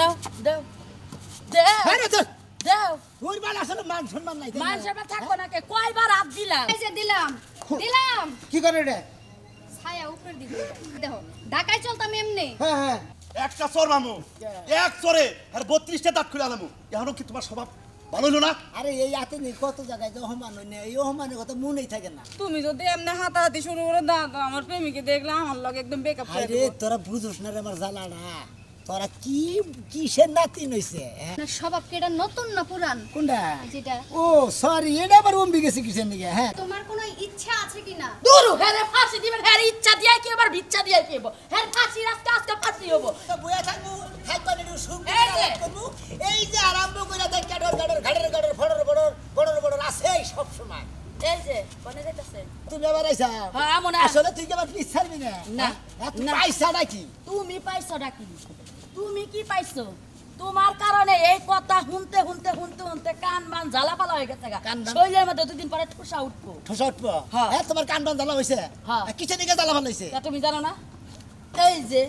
দাও দাও দাও আরে তো দাও ওই বাল আসলে মান সম্মান নাই মান সম্মান থাকবো না কে কয়বার হাত দিলাম এই যে দিলাম দিলাম কি করে রে ছায়া উপরে দিবি দেখো ঢাকায় চলতাম এমনি হ্যাঁ হ্যাঁ একটা চোর মামু এক চোরে আর 32টা দাঁত খুলে আলামু এখনো কি তোমার স্বভাব ভালো হলো না? আরে এই হাতে নেই কত জায়গায় যে অহমান হই না এই অহমানের কথা মনেই থাকে না তুমি যদি এমনি হাতাহাতি শুরু করে দাও তো আমার প্রেমিকে দেখলে আমার লগে একদম বেকআপ করে আরে দেবো। তোরা বুঝোস না রে আমার জ্বালাটা তোরা কি কিসের নাতিন হইছে না স্বভাব কি এটা নতুন না পুরান কোনটা যেটা ও সরি এটা আবার অম্বি গেছে কিসের নিকে হ্যাঁ তোমার কোনো ইচ্ছা আছে কিনা দূর হ্যাঁ রে, ফাঁসি দিবেন হ্যাঁ রে, ইচ্ছা দিয়ে কি আবার ভিচ্ছা দিয়ে কি হবো হ্যাঁ ফাঁসি আজকে আজকে ফাঁসি হবো বইয়া থাকবো থাকবা একটু সুখ এই যে। করবো এই যে আরম্ভ করে দেখ গাডর গাডর ঘাড়ের গাডর ফড়র বড়র বড়র বড়র আছে সব সময় এই যে কোনে যাইতাছে তুমি আবার আইসা হ্যাঁ আমনে আসলে তুই কি আবার পিছ ছাড়বি না না, তুই না। পাইছা নাকি তুমি পাইছো নাকি তুমি কি পাইছো তোমার কারণে এই কথা শুনতে শুনতে শুনতে শুনতে কান মান জ্বালাপালা হয়ে গেছে কান মান? শরীরের মধ্যে দুদিন পরে ঠোসা উঠবো ঠোসা উঠবো হ্যাঁ। হ্যাঁ তোমার কান বান জ্বালা হয়েছে হ্যাঁ। কিসের দিকে জ্বালা ভালো হয়েছে তা তুমি জানো না এই যে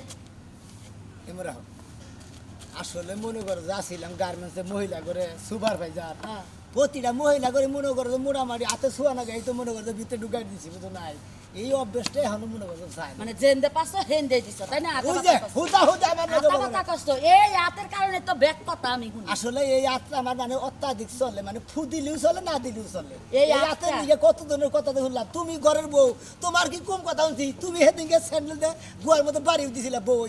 এমরা হোক। আসলে মনে করো যাচ্ছিলাম গার্মেন্টসে মহিলা করে সুপারভাইজার হ্যাঁ। প্রতিটা মহিলা করে মনে করো যে মোটামুটি হাতে শোয়া না এই তো মনে করো যে ভিতরে ঢুকাই দিছি বুঝো নাই এই অভ্যাসটা এখন মনে করো চাই না। মানে জেন্দে পাচ্ছ হেন্দে দিছ তাই না ওই যে হুদা হুদা আমার মনে করো না। কষ্ট এই হাতের কারণে তো ব্যাক কথা আমি শুনি আসলে এই যাত্রা আমার মানে অত্যাধিক চলে মানে ফু দিলেও চলে না দিলেও চলে এই এই হাতের আত্মা। দিকে কত ধরনের কথা শুনলাম তুমি ঘরের বউ তোমার কি কম কথা শুনছি তুমি সেদিনকে স্যান্ডেল দিয়ে গুয়ার মধ্যে বাড়ি দিছিলে বউ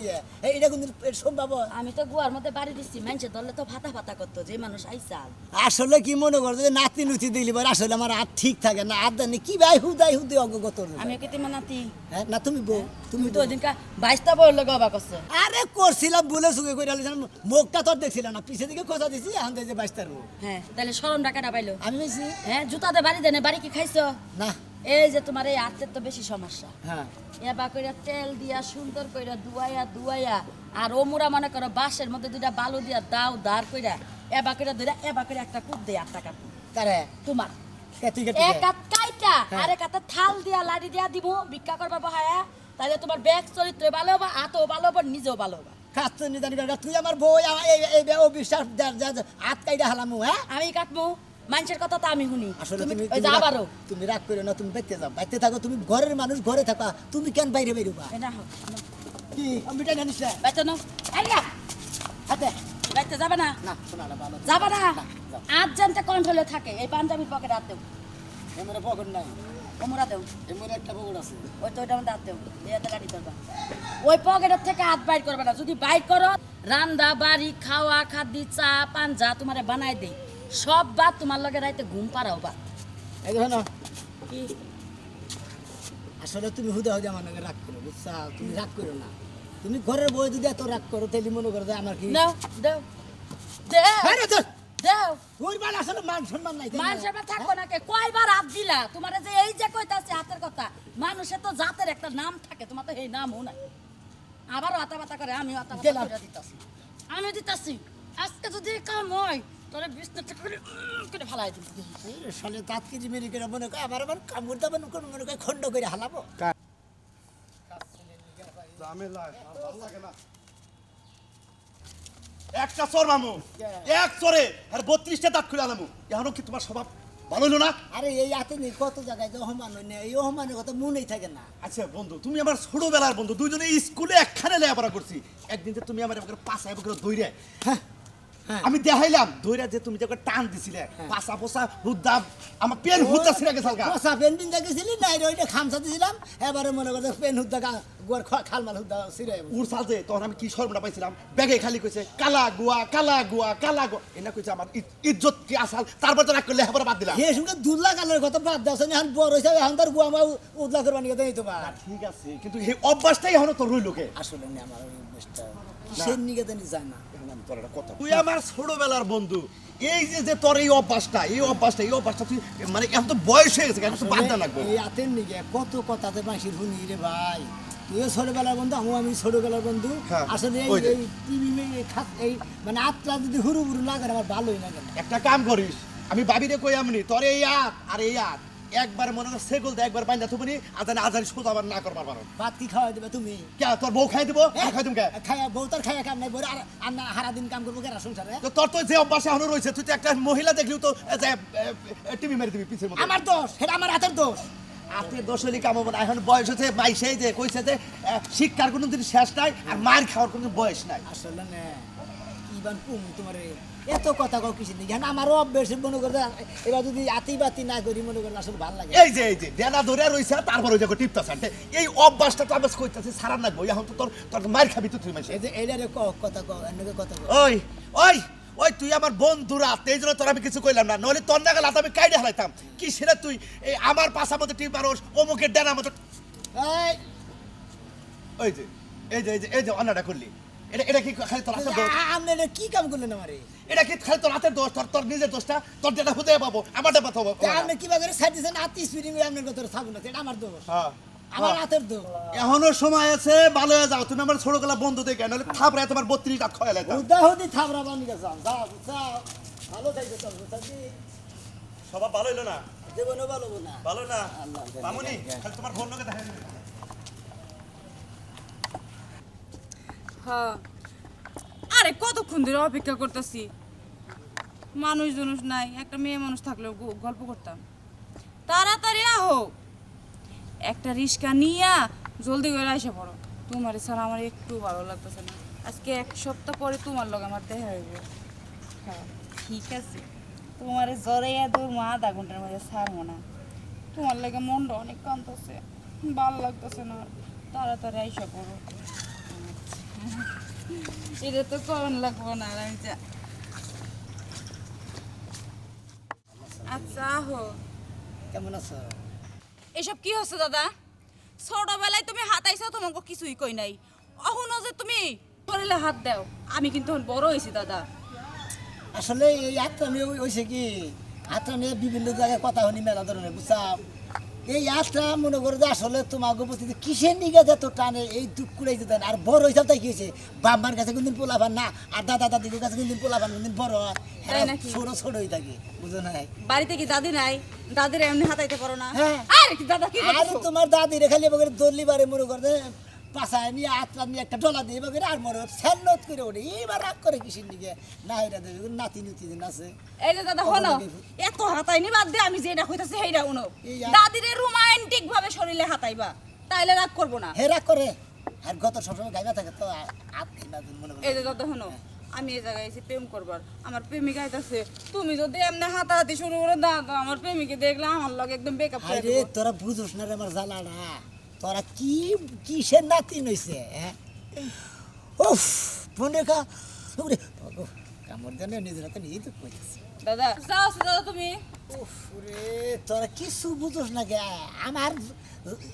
এটা কিন্তু সম্ভব হয়? আমি তো গুয়ার মধ্যে বাড়ি দিচ্ছি মানুষের ধরলে তো ভাতা ভাতা করতো যে মানুষ আইসাল আসলে কি মনে করছো যে নাতি নুতি দিলি পরে আসলে আমার হাত ঠিক থাকে না হাত জানি কি ভাই হুদাই হুদে অজ্ঞগত আমি কি তোমার নাতি হ্যাঁ না তুমি বউ তুমি তুমি তো ওই দিনকা 22টা বই লোক অবাক করছো আরে করছিলাম বলে সুখে করে আলিছিলাম মুখটা তোর দেখছিলাম না পিছের দিকে খোঁজা দিছি এখন দেখছি 22টার বউ হ্যাঁ তাহলে সরম টাকাটা পাইলো আমি বলছি হ্যাঁ জুতাতে বাড়ি দেনে বাড়ি কি খাইছো না এই যে তোমার এই হাতের তো বেশি সমস্যা হ্যাঁ এবার কইরা তেল দিয়া সুন্দর কইরা ধুয়াইয়া ধুয়াইয়া আর ওমুরা মনে করো বাঁশের মধ্যে দুইটা বালু দিয়া দাও দাঁড় কইরা এবার কইরা ধরে এবার করে একটা কূপ দেয় 8 টাকা তারে তোমার তুই এক হাত কাইটা হ্যাঁ। আর এক হাতে থাল দিয়া লাড়ি দিয়া দিব ভিক্ষা করবা বহায়া তাহলে তোমার ব্যাগ চরিত্র ভালো হবা হাতও ভালো হবা নিজেও ভালো হবা কাজ নিদানি কাকা তুই আমার বউ এই ও বিশ্বাস হাত কাইডা হালামু হ্যাঁ আমি কাটবো মানুষের কথা তো আমি শুনি আসলে তুমি তুমি ওই যে আবারও তুমি রাগ করো না তুমি বাইতে যাও বাইতে থাকো তুমি ঘরের মানুষ ঘরে থাকা তুমি কেন বাইরে বেরোবা এটা হোক কি আমি মিটাই জানিস না বাইতে নাও আইয়া হাতে বাইতে যাবে না না শোনা না ভালো যাবে না যাও। আজ জানতে কন্ট্রোলে থাকে এই পাঞ্জাবির পকেটে হাত দেও এমরে পকেট নাই ওমরা দেও এমরে একটা পকেট আছে ওই তো ওইটা মধ্যে হাত দেও এতে গাড়ি করবা ওই পকেটের থেকে হাত বাইর করবে না যদি বাইর করো রান্দা বাড়ি খাওয়া খাদ্য চা পাঞ্জা তোমারে বানাই দেই সব বাদ তোমার লগে রাইতে ঘুম পাড়াও বাদ এই দেখো না কি আসলে তুমি হুদা হুদা আমার নাকি রাগ করো বুঝছা তুমি রাগ করো না তুমি ঘরের বউ যদি এত রাগ করো তাহলে মনে করো যে আমার কি দাও দাও দাও আরে তো দাও ওই বাল আসলে মান সম্মান নাই তাই না? মানুষের থাকবো না কে কয়বার হাত দিলা তোমার যে এই যে কইতাছে হাতের কথা মানুষের তো জাতের একটা নাম থাকে তোমার তো এই নামও নাই আবারও হাতা বাতা করে আমি হাতা গেলাম। বাতা দিতাছি আমি দিতাছি আজকে যদি কাম হয় তোরে বিষ্ণুতে করে করে ফালাই দিবি এই শালে দাঁত কেজি মেরে করে মনে করে আবার কামড় দাবার মনে করে খন্ড করে হালাবো একটা চোর মামু এক চোরে আর 32টা দাঁত খুলে আলামু এখনো কি তোমার স্বভাব ভালো হলো না? আরে এই হাতে নেই কত জায়গায় যে অহমান হই না এই অহমানের কথা মনেই থাকে না আচ্ছা বন্ধু তুমি আমার ছোটবেলার বন্ধু দুইজনে স্কুলে একখানে লেখাপড়া করছি একদিন যে তুমি আমার এবার পাশা এবার দৌড়ে হ্যাঁ হ্যাঁ আমি দেখাইলাম দৌড়া যে তুমি যে টান দিছিলে পাশা পোসা হুদ্দা আমার পেন হুদ্দা ছিঁড়ে গেছে হালকা কষা পেন পিন গেছিলি না ওইটা খামসা দিয়েছিলাম এবারে মনে করছে পেন হুদ্দা গোয়ার খালমাল হুদ্দা ছিঁড়ে উড় সালতে তখন আমি কি সর্বনা পাইছিলাম ব্যাগে খালি কইছে কালা গুয়া কালা গুয়া কালা গুয়া এনা কইছে আমার ইজ্জত কি আসাল তারপর তো রাখ করলে লেখাপড়া বাদ দিলাম হে সঙ্গে দুল্লা কালের কথা বাদ দাও এখন বড় হয়েছে এখন তার গুয়া মা উদলা করবা নিয়ে দেয় তোমার ঠিক আছে কিন্তু এই অভ্যাসটাই এখনো তোর রইল কে আসলে না আমার ওই অভ্যাসটা কিসের নিকে জানি যায় না এখন আমি তোর একটা কথা তুই আমার ছোটবেলার বন্ধু এই যে তোর এই অভ্যাসটা তুই মানে এখন তো বয়স হয়ে গেছে এখন তো বাদ দেওয়া লাগবে এই হাতের নিকে কত কথাতে মাসির শুনি রে ভাই তুইও ছোটবেলার বন্ধু আমি ছোটবেলার বন্ধু হ্যাঁ, আসলে ওই যে। এই টিভি এই মানে আত্মা যদি হুরু হুরু লাগে আমার ভালোই লাগে না একটা কাম করিস আমি ভাবিরে কই আমনি তোর এই আত আর এই আত একবার মনে কর সেগুল দে একবার বাইন্দা থুবনি আজান আজান সোজা আবার না করবার পারো ভাত কি খাওয়া দেবে তুমি কে তোর বউ খাই দিব খাই তুমি কে খায়া বউ তোর খায়া কাম নাই বউ আর না হারা দিন কাম করবো কেন সংসারে তো তোর তো যে অভ্যাস এখনো রয়েছে তুই তো একটা মহিলা দেখলিও তো টিভি মেরে দিবি পিছের মধ্যে আমার দোষ সেটা আমার হাতের দোষ আপনি দোষলি কামাবো না এখন বয়স হচ্ছে মাইসেই যে কইছে যে শিক্ষার কোনো দিন শেষ নাই আর মার খাওয়ার কোনো বয়স নাই আসলে না ইবান কুম তোমার এত কথা কও কিছু নেই আমারও অভ্যেস মনে করে এবার যদি আতি বাতি না করি মনে করে আসলে ভালো লাগে এই যে ডেনা ধরে রইছে তারপর ওই যে টিপতা সানতে এই অভ্যাসটা তো আমি কইতাছি সারা না গই এখন তো তোর মার খাবি তো তুই মাইসে এই যে এইটারে কথা কও এনেকে কথা কও ওই ওই ওই তুই আমার বন্ধুরা এই জন্য তোর আমি কিছু কইলাম না নইলে তোর নাগাল আমি কাইডে হালাইতাম কি সেটা তুই এই আমার পাশার মধ্যে টিপ মারোস অমুকের ডেনা মতো এই ওই যে এই যে অন্যটা করলি এটা কি খালি তোর হাতের দোষ আপনি এটা কি কাম করলেন আমারে এটা কি খালি তোর হাতের দোষ তোর নিজের দোষটা তোর যেটা হতে পাবো আমারটা পাবো আপনি কিবা করে সাইড দিয়েছেন আতি স্পিরিং আপনার কথা ছাগল না এটা আমার দোষ হ্যাঁ আমার হাতের দোষ এখনো সময় আছে ভালো হয়ে যাও তুমি আমার ছোটবেলা বন্ধু দেখে নইলে থাপড়ায় তোমার 32 রাত খাওয়াই লাইতাম উদাহরণ থাবরা বানি গেছে যাও যাও ভালো থাকবে তো বুঝাছি সবাই ভালো হইলো না জীবনে ভালো না ভালো না আল্লাহ জানে। মামুনি খালি তোমার ফোন লোকে দেখা হ্যাঁ আরে কতক্ষণ ধরে অপেক্ষা করতেছি মানুষ নাই একটা মেয়ে মানুষ থাকলেও গল্প করতাম তাড়াতাড়ি আহো একটা রিস্কা নিয়া জলদি করে এসে পড়ো তোমার ছাড়া আমার একটু ভালো লাগতেছে না আজকে 1 সপ্তাহ পরে তোমার লগে আমার দেখা হইব হ্যাঁ ঠিক আছে তোমার জ্বরে দূর আধা ঘন্টার মধ্যে ছাড়বো না তোমার লাগে মনটা অনেক কাঁদতেছে ভালো লাগতেছে না তাড়াতাড়ি আইসা পড়ো এটা তো কোন লাগবো না আর আমি আচ্ছা আহো কেমন আছো এসব কি হচ্ছে দাদা ছোটবেলায় তুমি হাতাইছো তোমাকে কিছুই কই নাই অহনো যে তুমি শরীরে হাত দাও আমি কিন্তু এখন বড় হয়েছি দাদা আসলে এই আত্মা নিয়ে হয়েছে কি আত্মা নিয়ে বিভিন্ন জায়গায় কথা শুনি মেলা ধরনের বুঝছাও এই আত্মা মনে করে যে আসলে তোমাকে উপস্থিতি কিসের নিগে যত টানে এই দুঃখ কুড়াই যেতেন আর বড় হিসাব তাই কি হয়েছে বাম্মার কাছে কোনদিন পোলাপান না আর দাদা দাদির কাছে কোনদিন পোলাপান কোনদিন বড় হয় তাই নাকি? ছোট ছোট হয়ে থাকে বুঝো নাই বাড়িতে কি দাদি নাই দাদির এমনি হাতাইতে পারো না হ্যাঁ। আরে কি দাদা কি আর করছো তোমার দাদি রেখালি বগের দল্লি বারে মনে করে পাশায় নিয়ে আত্মা নিয়ে একটা ডলা দিয়ে বগের আর মনে স্যান্নত করে ওঠে এইবার রাগ করে কিসের নিগে না এটা দেবে নাতি নুতি দিন আছে এই যে দাদা হলো এত হাতাইনি বাদ দিয়ে আমি যেটা কইতাছি সেইটা উনো এই দাদিরে রোমান্টিক ভাবে শরীরে হাতাইবা তাইলে রাগ করবো না হে রাগ করে আর গত সবসময় গাইবা থাকে তো আত্মীয় না মনে করে এই যে দাদা হনো আমি এই জায়গায় এসে প্রেম করবার আমার প্রেমিক আইতাছে তুমি যদি এমনি হাতাহাতি শুরু করে দাও তো আমার প্রেমিকে দেখলে আমার লগে একদম বেকআপ করে আরে দেবো তোরা বুঝোস না রে আমার জ্বালাটা তোরা কি কিসের নাতি নইছে হ্যাঁ উফ ফোনে কা ওরে কামড় জানে নিজের হাতে নিজেই তো কইতেছে দাদা যাও দাদা তুমি উফ রে তোরা কিছু বুঝোস না গে আমার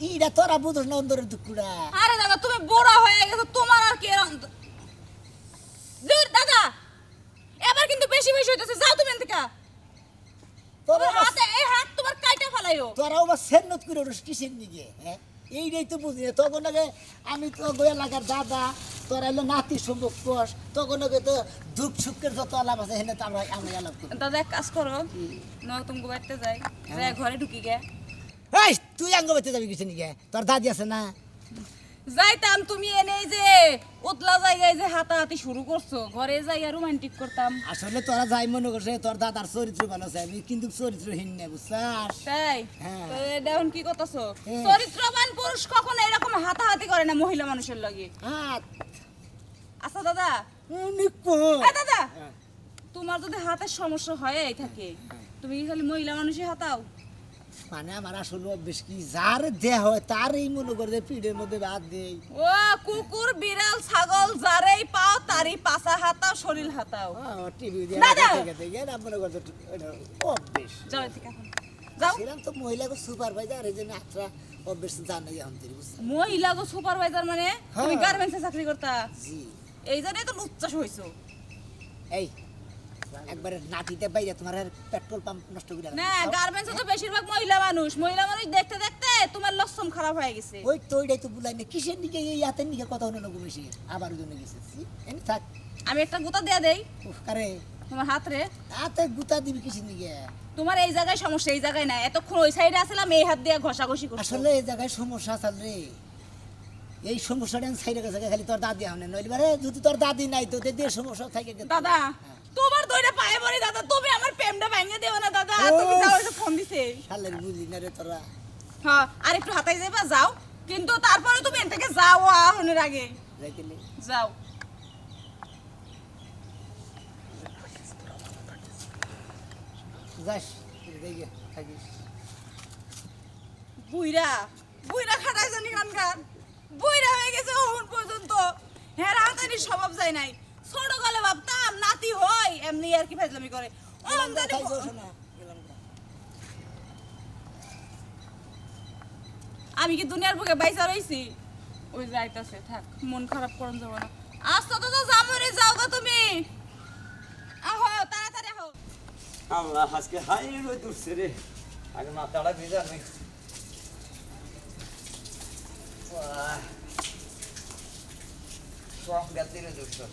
ইটা তোরা বুঝোস না অন্তরের দুঃখটা আরে দাদা তুমি বড় হয়ে গেছো তোমার আর কি এরকম দূর দাদা এবার কিন্তু বেশি বেশি হইতেছে যাও তুমি এখান থেকে তোরা তোমার হাতে এই হাত তোমার কাইটা ফেলাইও তোরা আবার সেন্নত করে ওরস কিসের নিগে হ্যাঁ এইটাই তো বুঝি না। তখন আগে আমি তো গোয়া লাগার দাদা তোরা এলো নাতি সম্ভব কোষ তখন আগে তো দুঃখ সুখের যত আলাপ আছে হেনে তো আমরা আলাপ করি দাদা এক কাজ করো না তুমি বাড়িতে যাই যাই ঘরে ঢুকি গে এই তুই আঙ্গ বেঁচে যাবি কিছু নিগে তোর দাদি আছে না যাইতাম তুমি এনেই যে উতলা জায়গায় যে হাতাহাতি শুরু করছো ঘরে যাই আর রোমান্টিক করতাম আসলে তোরা যাই মনে করছে তোর দাদার চরিত্র ভালো আছে আমি কিন্তু চরিত্রহীন নেই বুঝছাস তাই হ্যাঁ। তো এটা এখন কি করতেছো হ্যাঁ। চরিত্রবান পুরুষ কখনো এরকম হাতাহাতি করে না মহিলা মানুষের লাগে হাত আচ্ছা দাদা নিকো এই দাদা তোমার যদি হাতের সমস্যা হয়েই থাকে তুমি কি খালি মহিলা মানুষই হাতাও মানে আমার আসলে অভ্যেস কি যার দেহ হয় তারই মনে করে পিঠের মধ্যে ভাত দেই ও কুকুর বিড়াল ছাগল যারেই পাও তারই পাছা হাতাও শরীর হাতাও টিভি দিয়ে দাদা! দেখে দেখে না মনে করছে ওটা অভ্যেস যাও ঠিক এখন যাও ছিলাম তো মহিলাকে সুপারভাইজার এই জন্য আত্রা অভ্যেস জানা যায় আমাদের বুঝছেন মহিলা গো সুপারভাইজার মানে তুমি হ্যাঁ। গার্মেন্টসে চাকরি করতা জি এই জন্যই তো লুচ্চাস হইছো এই একবারে নাটিতে বাইরে তোমার আর পেট্রোল পাম্প নষ্ট করে না গার্মেন্টসে তো বেশিরভাগ মহিলা মানুষ দেখতে দেখতে তোমার লক্ষণ খারাপ হয়ে গেছে ওই তো ওইটাই তো বুলাই না কিসের দিকে এই হাতের দিকে কথা হলো না বেশি আবার জন্য গেছে এমনি থাক আমি একটা গুতা দেয়া দেই উফ, কারে তোমার হাত রে হাতে গুতা দিবি কিসের দিকে তোমার এই জায়গায় সমস্যা, এই জায়গায় না। এতক্ষণ ওই সাইডে আসলাম, এই হাত দিয়ে ঘষাঘষি করছো। আসলে এই জায়গায় সমস্যা আছে রে, এই সমস্যাটা সাইডে গেছে খালি তোর দাদি হনে নইলে বারে যদি তোর দাদি নাই তো দিয়ে সমস্যা থাকে গেছে। দাদা তোমার দইটা পায়ে পড়ি দাদা, তুমি আমার প্রেমটা ভাঙিয়ে দিও না দাদা। ও। তুমি যাও, এসে ফোন দিছে। শালের বুঝি না রে তোরা। হ্যাঁ, আর একটু হাতাই যাইবা, যাও। কিন্তু তারপরে তুমি এখান থেকে যাও আহনের আগে যাইতেলি যাও। যাস দেখে থাকিস। বুইরা বুইরা খাটাই জানি কানকার, বুইরা হয়ে গেছে ওহন পর্যন্ত। হ্যাঁ, রাতানি স্বভাব যায় নাই। ছোট কালে ভাবতাম নাতি হয় এমনি আর কি ফাজলামি করে। ওহন জানি তাই বলছ না, গেলাম না। আমি কি দুনিয়ার বুকে বাইসা রইছি? ওই যাইতাছে, থাক, মন খারাপ করন যাব না। আস্তে তো জামুরে যাও গো তুমি। আহো তাড়াতাড়ি আহো। আল্লাহ আজকে হাই রোদ উঠছে রে, আগে মাথাটা ভিজা নেই। সব গাছে রোদ উঠছে।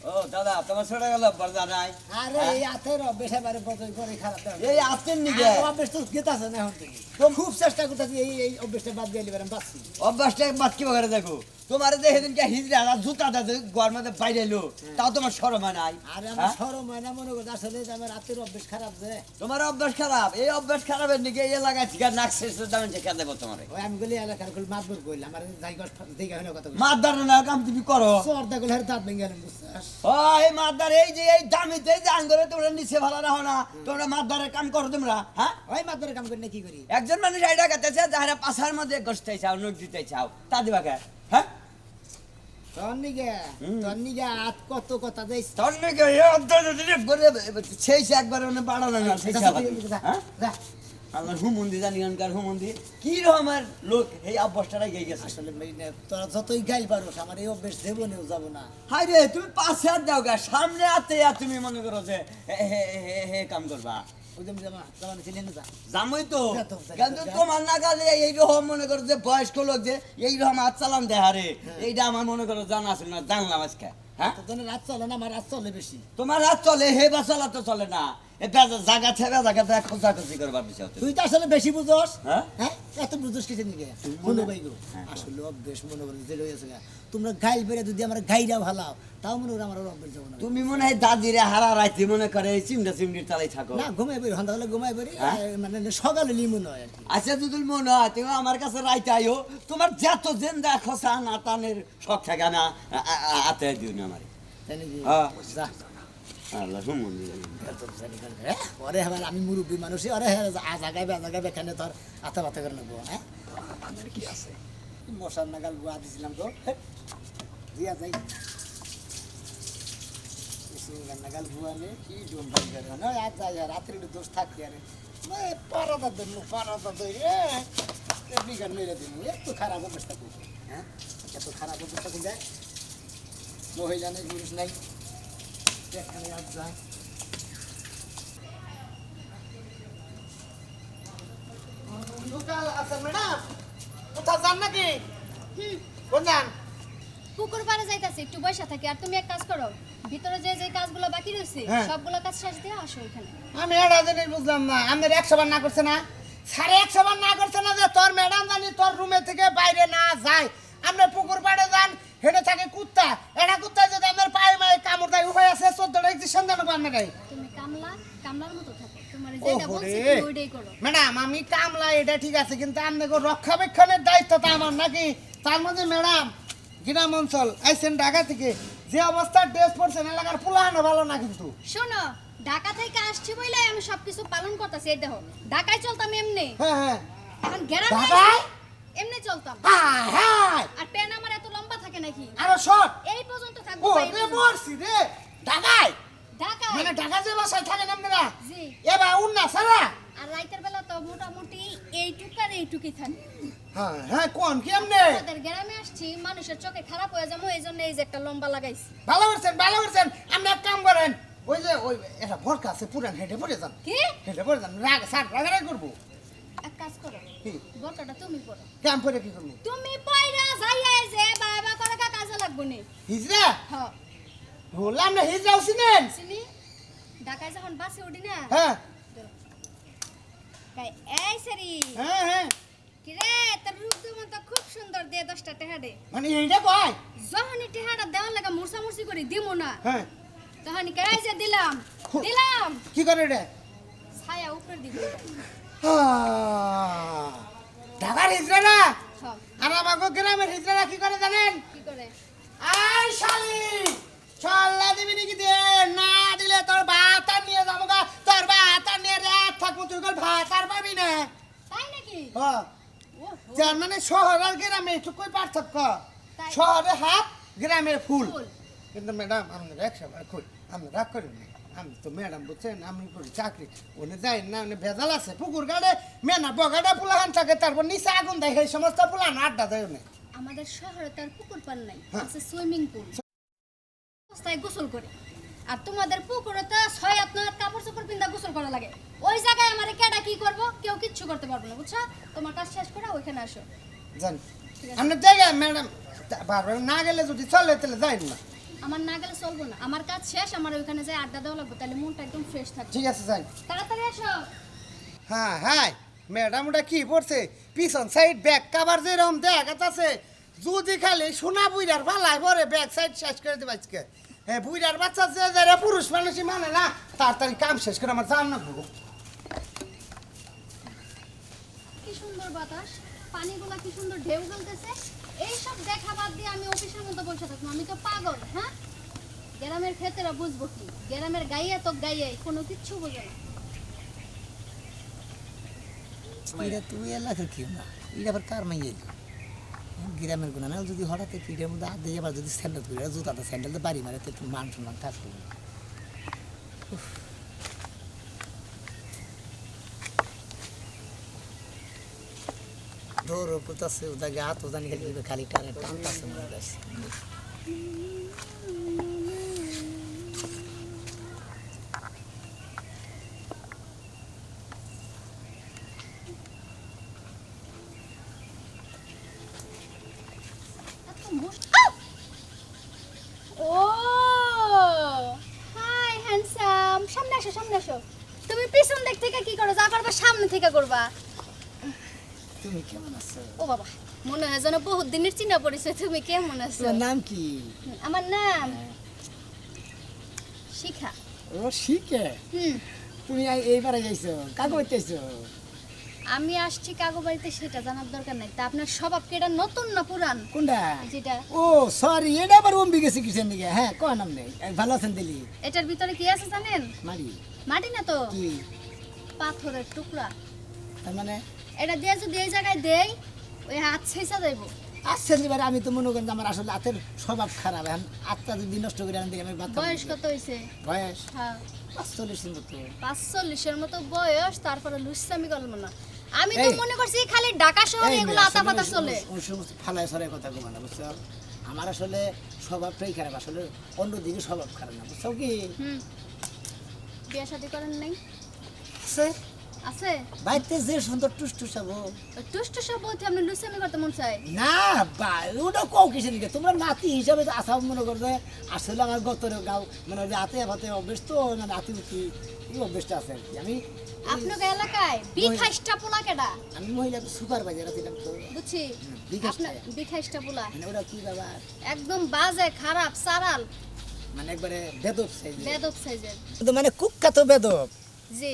ও দাদা, তোমার ছোট গেল বর্দা নাই? আরে এই আতের অভ্যেস এবারে বদল করে খারাপ দেয়। এই আসছেন নিকে অভ্যেস তো গেতাছে না এখন থেকে। তো খুব চেষ্টা করতেছি এই অভ্যেসটা বাদ দিয়ে এবারে বাঁচছি। অভ্যাসটা বাদ কি করে দেখো, তোমার যে সেদিনকে হিজড়া আর জুতা দাদা ঘর মধ্যে বাইরে এলো, তাও তোমার শরম হয় নাই? আর আমার হ্যাঁ? সরম হয় না মনে করতে আসলে যে আমার রাতের অভ্যেস খারাপ যে। তোমার অভ্যাস খারাপ, এই অভ্যাস খারাপের নিকে এই এলাকায় ঠিক নাক শেষ দামে শেখা দেবো তোমার। ওই আমি গলি এলাকার কল মাতবর কইলাম আর জায়গা দেখে হয় না কথা কই। মাদার না কাম তুমি করো। সর্দা কল হার দাঁত ভেঙে গেলাম বুঝছাস। ও এই মাদার, এই যে এই দামিতে যে আঙ্গুরে তোমরা নিচে ভালো রাখো না, তোমরা মাদারের কাম করো তোমরা। হ্যাঁ, ওই মাতবরের কাম করি না কি করি? একজন মানুষ এইটা কাটাইছে যারা পাশার মধ্যে গোষ্ঠী চাও, নোট দিতে চাও, তা দিবা কে? হ্যাঁ, তোর নিগে আত কত কথা দেইস। তোর নাকি এই অর্ধেক দিনে করে সেই একবার ওনে বাড়ানো না সেই হ্যাঁ। যা। আল্লাহ হুমন্দি জানি গানকার হুমন্দি কি রকমের লোক এই অভ্যাসটা গিয়ে গেছে। আসলে তোরা যতই গাইল পারোস আমার এই অভ্যেস জীবনেও যাব না। হাই রে, তুমি পাশে হাত দাও গা, সামনে হাতে আর তুমি মনে করো যে হে কাম করবা। ওই যে জামান ছিলেন না যা। জামই তো, যা তো, যা, কিন্তু যা। তোমার নাগালে এইরকম মনে করো যে বয়স্ক লোক যে এইরকম হাত চালান দেহারে, এইটা আমার মনে করো জানা আছে না, জানলাম আজকে। হ্যাঁ, তোর জন্য রাত চলে না, আমার রাত চলে বেশি। তোমার হাত চলে, হে বা চলা তো চলে না। জায়গা ছেড়ে জায়গাতে খোঁজাখুঁজি করবার বিষয় হচ্ছে। তুই তো আসলে বেশি বুঝোস। হ্যাঁ? হ্যাঁ, এত বুঝোস কিসের নিগে? মনে ভাই গো, হ্যাঁ, আসলে অভ্যেস মনে করে যে রয়েছে গা। তোমরা গাইল বেড়ে যদি আমার গাইরা ভালাও তাও মনে করে আমার আর অভ্যেস যাবো না। তুমি মনে হয় দাদিরে হারা রাইতে মনে করে এই চিমটা চিমটির তালাই থাকো। না ঘুমাই বেরি হন্তা হলে ঘুমাই বেরি হ্যাঁ? মানে সকালে লি মনে হয় আর কি। আচ্ছা যদি মনে হয় তুমি আমার কাছে রাইতে আইও, তোমার যত জেন্দা খসা নাতানের শখ থাকে না আতে দিও না আমার। তাই নাকি? হ্যাঁ। যা। আল্লাহ হুমন্দি। ওরে আবার আমি মুরব্বী মানুষই ওরে আজাগাইবে এখানে তোর আতা বাতা করে নেবো। হ্যাঁ, কি আছে মশার নাগাল বুয়া দিছিলাম তো দিয়া যাই নাগাল বুয়া নে কি ডোম ভাই করে না আজ যাই রাত্রে একটু দোষ থাকতে আরে পারাদা ধরে বিঘার মেরে দিন এত খারাপ অবস্থা করছে। হ্যাঁ, এত খারাপ অবস্থা করে যায়, মহিলা নেই পুরুষ নাই, এখানে আজ যায়। পুকুর পাড়ে যাইতাছি, একটু বসে থাকি। আর তুমি এক কাজ করো, ভিতরে যে যে কাজগুলো বাকি রয়েছে হ্যাঁ। সবগুলো কাজ শেষ দিয়ে আসো এখানে। আমি এটা জিনিস বুঝলাম না, আমাদের 100 বার না করছে না, 150 বার না করছে না যে তোর ম্যাডাম জানি তোর রুমে থেকে বাইরে না যায়। আমরা পুকুর পাড়ে যান, হেঁটে থাকে কুত্তা, এটা কুত্তা যদি আমার পায়ে মায়ে কামড় দেয় উপায় আছে 14টা ইঞ্জেকশন দেন বান্না দেয়। তুমি কামলার মতো থাকো, তোমার যেটা বলছি ওহরে। তুমি ওইটাই করো। ম্যাডাম আমি কামলা এটা ঠিক আছে, কিন্তু আপনাকে রক্ষাবেক্ষণের দায়িত্বটা আমার নাকি? তার মধ্যে ম্যাডাম গ্রাম অঞ্চল আইসেন ঢাকা থেকে, যে অবস্থার ড্রেস পরছেন এলাকার পোলাহানো ভালো না কিন্তু। শোনো, ঢাকা থেকে আসছি বলে আমি সবকিছু পালন করতেছি। এই দেখো, ঢাকায় চলতাম এমনি, হ্যাঁ হ্যাঁ এখন গ্রামে ঢাকায়? আসছি, এমনি চলতাম। হ্যাঁ হ্যাঁ আর প্যান আমার এত লম্বা থাকে নাকি? আরো শর্ট। এই পর্যন্ত থাকবো ও বা এই রে পর্যন্ত। মরছি রে ঢাকায়, ঢাকায় মানে ঢাকা যে বাসায় থাকেন আপনারা জি। এবার উন্না সারা। আর রাইতের বেলা তো মোটামুটি এইটুক আর এইটুকুই থাকে। হ্যাঁ হ্যাঁ কোন কি আমনে আমাদের গ্রামে আসছি, মানুষের চোখে খারাপ হয়ে যাবো, এই জন্য এই যে একটা লম্বা লাগাইছি। ভালো করছেন আপনি এক কাম করেন, ওই যে ওই এটা ভরকা আছে পুরান হেঁটে পড়ে যান, কি হেঁটে পড়ে যান, রাগ সার রাগারাগ করবো। এক কাজ করো, কি বোরকাটা তুমি পরো। কাম করে কি করবো তুমি পয়রা যাইয়াই যে বাবা করে কাজে লাগবো নি। হিজরা হ্যাঁ বললাম না হিজরা উসিনেন চিনি ঢাকায় যখন বাসে উঠি না হ্যাঁ কাই এই সারি হ্যাঁ হ্যাঁ কি রে তোর রূপ যেমন তো খুব সুন্দর দে 10টা টাকা দে মানে এইটা কয় যখনই টেহাটা দেওয়ার লাগা মুরসা মুরসি করে দিমু না হ্যাঁ তখনই কে যে দিলাম দিলাম কি করে রে ছায়া উপরে দিব ঢাকার হিজড়ারা হ্যাঁ আর আমাকে গ্রামের হিজড়ারা কি করে জানেন কি করে আই শালি চল্লা দিবি নাকি দে না দিলে তোর ভাত আর নিয়ে যাবো গা তোর ভাত আর নিয়ে রাত থাকবো তুই কল ভাত আর পাবি না তাই নাকি হ্যাঁ ওহো যার মানে শহর আর গ্রামে একটু কই পার্থক্য তাই। শহরে হাফ গ্রামে ফুল ফুল। কিন্তু ম্যাডাম আপনি একসময় কই আমি রাগ করি না আমি তো ম্যাডাম বলছেন আমি করি চাকরি উনি যাই না উনি ভেজাল আছে পুকুর গাড়ে মেনা বগাটা পোলাহান থাকে তারপর নিচে আগুন দেয় সেই সমস্ত পোলাহান আড্ডা দেয় না আমাদের শহরে তো আর পুকুর পান নাই হ্যাঁ। আছে সুইমিং পুল অবস্থায় গোসল করে আর তোমাদের পুকুরে তো 6 কাপড় চোপড় পিন্দা গোসল করা লাগে ওই জায়গায় আমারে কেডা কি করব কেউ কিচ্ছু করতে পারবে না বুঝছো তোমার কাজ শেষ করে ওইখানে আসো জান ঠিক আছে। আপনি দেখে ম্যাডাম বারবার না গেলে যদি চলে তাহলে যাই না আমার না গেলে চলবো না আমার কাজ শেষ আমার ওইখানে যাই আড্ডা দেওয়া লাগবে তাহলে মনটা একদম ফ্রেশ থাকবে ঠিক আছে যাই তাড়াতাড়ি আসো হ্যাঁ হ্যাঁ ম্যাডাম ওটা কি পড়ছে পিছন সাইড ব্যাক কাভার যেরকম দেখা আছে যদি খালি সোনা বুইরার পালায় পরে ব্যাক সাইড শেষ করে দেবে আজকে হ্যাঁ বুইরার বাচ্চা যে যারা পুরুষ মানুষই মানে না তাড়াতাড়ি কাম শেষ করে আমার জান না ভুগো কি সুন্দর বাতাস পানিগুলা কি সুন্দর ঢেউ গলতেছে এই সব দেখা বাদ দিয়ে আমি অফিসের মতো বসে থাকবো আমি তো পাগল হ্যাঁ গ্রামের ক্ষেত্রে বুঝবো কি গ্রামের গাইয়া তো গাইয়ে কোনো কিচ্ছু বোঝে না এটা তুই এলাকার কি না এটা আবার কার মাইয়ে গ্রামের গুণা না যদি হঠাৎ পিঠের মধ্যে হাত দিয়ে আবার যদি স্যান্ডেল করে জুতাটা স্যান্ডেলটা বাড়ি মারে তো একটু মান সম্মান থাকতো দৌড় করতেছে ওটাকে হাত ওদানি খালি টানে টানতেছে মনে হয় এত ও হাই হ্যান্ডসাম সামনে আসো সামনে আসো তুমি পিছন দিক থেকে কি করো যা করবা সামনে থেকে করবা তুমি কেমন আছো ও বাবা মনে হয় যেন বহুত দিনের চিনা পরিচয় তুমি কেমন আছো তোমার নাম কি আমার নাম শিখা ও শিখে হুম তুমি এইবারে যাইছো কাকে বলতেছো আমি আসছি কাগো বাড়িতে সেটা জানার দরকার নাই তা আপনার স্বভাব কি এটা নতুন না পুরান কোনটা যেটা ও সরি এটা আবার অম্বি গেছে কিসের দিকে হ্যাঁ কয় নাম নেই ভালো আছেন দিলি এটার ভিতরে কি আছে জানেন মারি মাটি না তো কি পাথরের টুকরা তার মানে এটা দিয়ে যদি এই জায়গায় দেই ওই হাত ছেঁচা যাইব আসছে এবারে আমি তো মনে করেন যে আমার আসলে হাতের স্বভাব খারাপ এখন আত্মা যদি নষ্ট করে আনতে আমি বাচ্চা বয়স কত হয়েছে বয়স হ্যাঁ 45 মতো 45-এর মতো বয়স তারপরে লুসামি গল্প না আমি তো এই। মনে করছি খালি ঢাকা শহরে এগুলো আতা পাতা চলে ওই সমস্ত ফালায় সরাই কথা কমা না বুঝছো আমার আসলে স্বভাবটাই খারাপ আসলে অন্যদিকে স্বভাব খারাপ না বুঝছো কি হুম বিয়ে শাদী করেন নাই আছে আছে বাড়িতে যে সুন্দর টুসটুস হবো ওই টুসটু সব বলতে আপনি লুসামি করতে মন চায় না বা ওটা কও কিসের দিকে তোমরা নাতি হিসাবে তো আশা মনে করবে আসলে আমার গতরে গাও মানে যে হাতে হাতে অভ্যেস তো না নাতি উঠি এই অভ্যেসটা আছে আর কি আমি আপনার এলাকায় বিখাইস্টা পোলা কেডা আমি মহিলা সুপারভাইজার ছিলাম তো বুঝছি বিখাইস্টা। আপনার বিখাইস্টা পোলা মানে ওটা কি ব্যাপার একদম বাজে খারাপ সারাল মানে একবারে বেদব সাইজ বেদব সাইজের তো মানে কুখ্যাত বেদব জি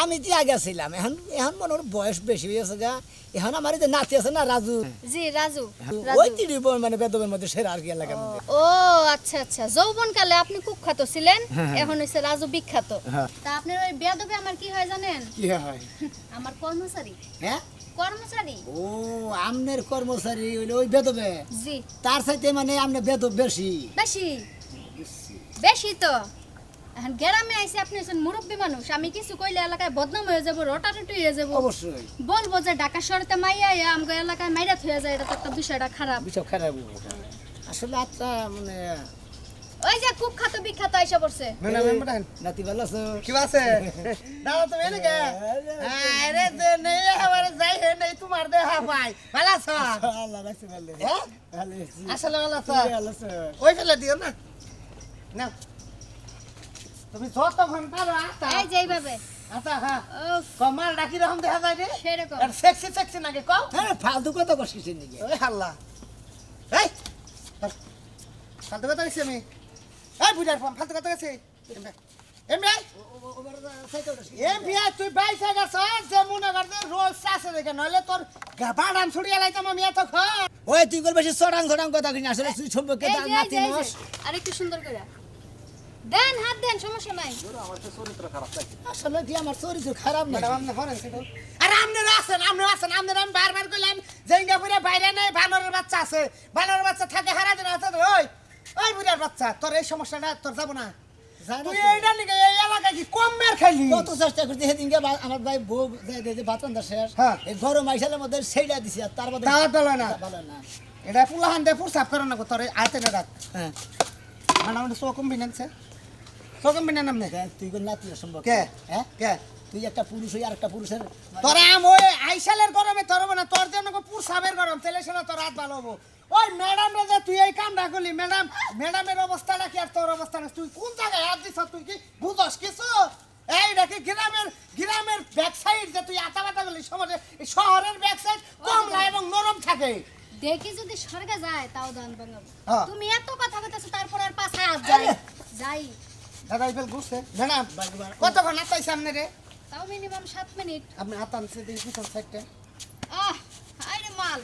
আমি যে আগে ছিলাম এখন এখন মনে ওর বয়স বেশি হয়েছে গা এখন আমার এই যে নাতি আছে না রাজু জি রাজু ওই রাজু তিন মানে বেদবের মধ্যে সেরা আর কি এলাকার মধ্যে ও আচ্ছা আচ্ছা যৌবন কালে আপনি কুখ্যাত ছিলেন এখন হইছে রাজু বিখ্যাত হ্যাঁ। তা আপনার ওই বেদবে আমার কি হয় জানেন কি হয় আমার কর্মচারী হ্যাঁ কর্মচারী ও আমনের কর্মচারী হইলে ওই বেদবে জি তার সাথে মানে আমনে বেদব বেশি বেশি বেশি তো এখন গ্রামে আইসে আপনি হচ্ছেন মুরব্বী মানুষ আমি কিছু কইলে এলাকায় বদনাম হয়ে যাবো রটারটি হয়ে যাবো অবশ্যই বলবো যে ঢাকা শহরতে মাইয়া আমগো এলাকায় মাইরা হয়ে যায় এটা তো একটা বিষয়টা খারাপ বিষয় খারাপ আসলে আচ্ছা মানে ওই যে কুখ্যাত বিখ্যাত আইসা পড়ছে নাতি ভালো আছো কি আছে দাদা তুমি এনে কে আরে যে নেই আমারে যাই হে নেই তোমার তোমার দেহা পাই ভালো আছো আল্লাহ রাখছে ভালো হ্যাঁ? ভালো আছি। আসলে ভালো আছো তুমি ভালো আছো? ওই ফেলে দিও না না তুমি যতক্ষণ পারো আতা এই যে এইভাবে আতা হ্যাঁ উফ, কমাল ডাকি রকম দেখা যায় রে সেরকম আর সেক্সি সেক্সি নাকি কও হ্যাঁ ফালতু কথা কস কিসের নিকে ওই হাল্লা এই ফালতু কথা কইছি আমি এই বুঝার ফোন ফালতু কথা কইছি এমবি এমবি তুই বাই সাইড আছ যে মনে করতে রোজ চাষে দেখে নইলে তোর বাড়ান ছড়িয়ে লাইতাম আমি এতক্ষণ ওই তুই কর বেশি চড়াং চড়াং কথা কিনা আসলে তুই সম্পর্কে এই তার যে, এই নাতি যে, এই যে, নস আরেকটু সুন্দর করে দেন হাত দেন সমস্যা নাই আসলে কি আমার চরিত্র খারাপ না ম্যাডাম আপনি হরেন সেটা আরে আপনি আছেন আমি বারবার কইলাম সিঙ্গাপুরে বাইরে নাই বানরের বাচ্চা আছে বানরের বাচ্চা থাকে হারা দিন আছে ওই বুড়ার বাচ্চা তোর এই সমস্যাটা তোর যাব না তুই এইটা লিখে এই এলাকায় কি কম মের খাইলি কত চেষ্টা করছি সেদিনকে আমার ভাই বউ যে বাতনটা শেষ হ্যাঁ। এই গরম আইসালের মধ্যে সেইটা দিছি আর তার মধ্যে দাওয়াত দিলো না। ভালো না এটা পুলাহান দে পুর সাফ করে না তোর আইতে না ডাক হ্যাঁ মানে আমাদের সো কম্বিনেন্সে সো কম্বিনেন আমনে দেখ, তুই কোন নাতি সম্ভব কে হ্যাঁ কে তুই একটা পুরুষ হই আর একটা পুরুষের তোর আম ওই আইসালের গরমে তোর না তোর জন্য পুর সাবের গরম তেলে শোনা তোর রাত ভালো হবো ওই ম্যাডাম রে যে তুই এই কামটা করলি ম্যাডামের অবস্থাটা কি আর তোর অবস্থা না তুই কোন জায়গায় হাত দিছ তুই কি বুঝস কিছু এই নাকি গ্রামের ব্যাক সাইড যে তুই আতা বাতা করলি সমাজে এই শহরের ব্যাক সাইড কমলা এবং নরম থাকে দেখি যদি স্বর্গে যায় তাও দান বাঙাবো হ্যাঁ। তুমি এত কথা বলতেছো তারপর আর পাশে হাত যাই যাই দাদা ইবেল বুঝছে ম্যাডাম কতক্ষণ আতাই সামনে রে তাও মিনিমাম 7 মিনিট আপনি আতান সে দিন পিছন সাইডটা আহ আরে মাল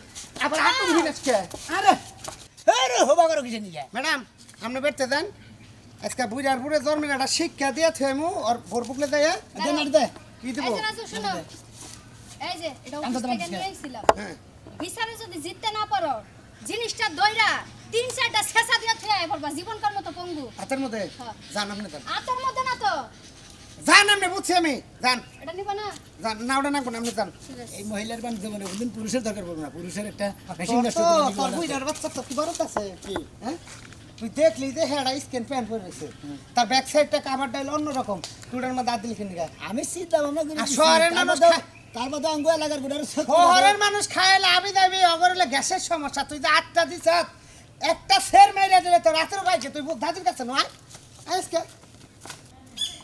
আবার হাত ভিনেছকে আরে আরে হবা করো কিসের নিকে ম্যাডাম আপনি বেরতে দেন আজকে বুড়ার বুড়ে জন্মের একটা শিক্ষা দিয়ে থেমু আর ভোর বুকলে দেয় দে না দে কি দিব এই যে রাজু শোনো এই যে এটা আনতে অফিস তোমার থেকে দিছে। নিয়ে আইছিলাম হ্যাঁ বিচারে যদি জিততে না পারো জিনিসটা দইরা 3-4টা ছেঁচা দিয়ে থুয়ে আই পড়বা জীবন কর্ম তো পঙ্গু হাতের মধ্যে হ্যাঁ। জান আপনি দেন আতর মধ্যে না তো জান আপনি বুঝছি আমি জান এটা নিবা না জান না ওটা না কোন আপনি জান ঠিক আছে এই মহিলার বান দেব না কোনদিন পুরুষের দরকার পড়বে না পুরুষের একটা মেশিন তোর নষ্ট তো- করে তোর জীবন আছে। বুড়ার বাচ্চা তো কি বড় আছে কি হ্যাঁ তুই দেখলি যে হেডা স্ক্যান প্যান করে রয়েছে তার ব্যাক সাইডটা কাভার ডাইল অন্যরকম তুইটার মধ্যে দাঁত দিলি কিনে আমি চিন্তা ভাবনা করি আর শহরের মানুষ তার মধ্যে অঙ্গ এলাকার গুড়ার শহরের মানুষ খাইলে আমি যাবি অগরলে গ্যাসের সমস্যা তুই যে আটটা দিছ একটা সের মেরে দিলে তো রাতের বাইকে তুই দাদির কাছে নয় আজকে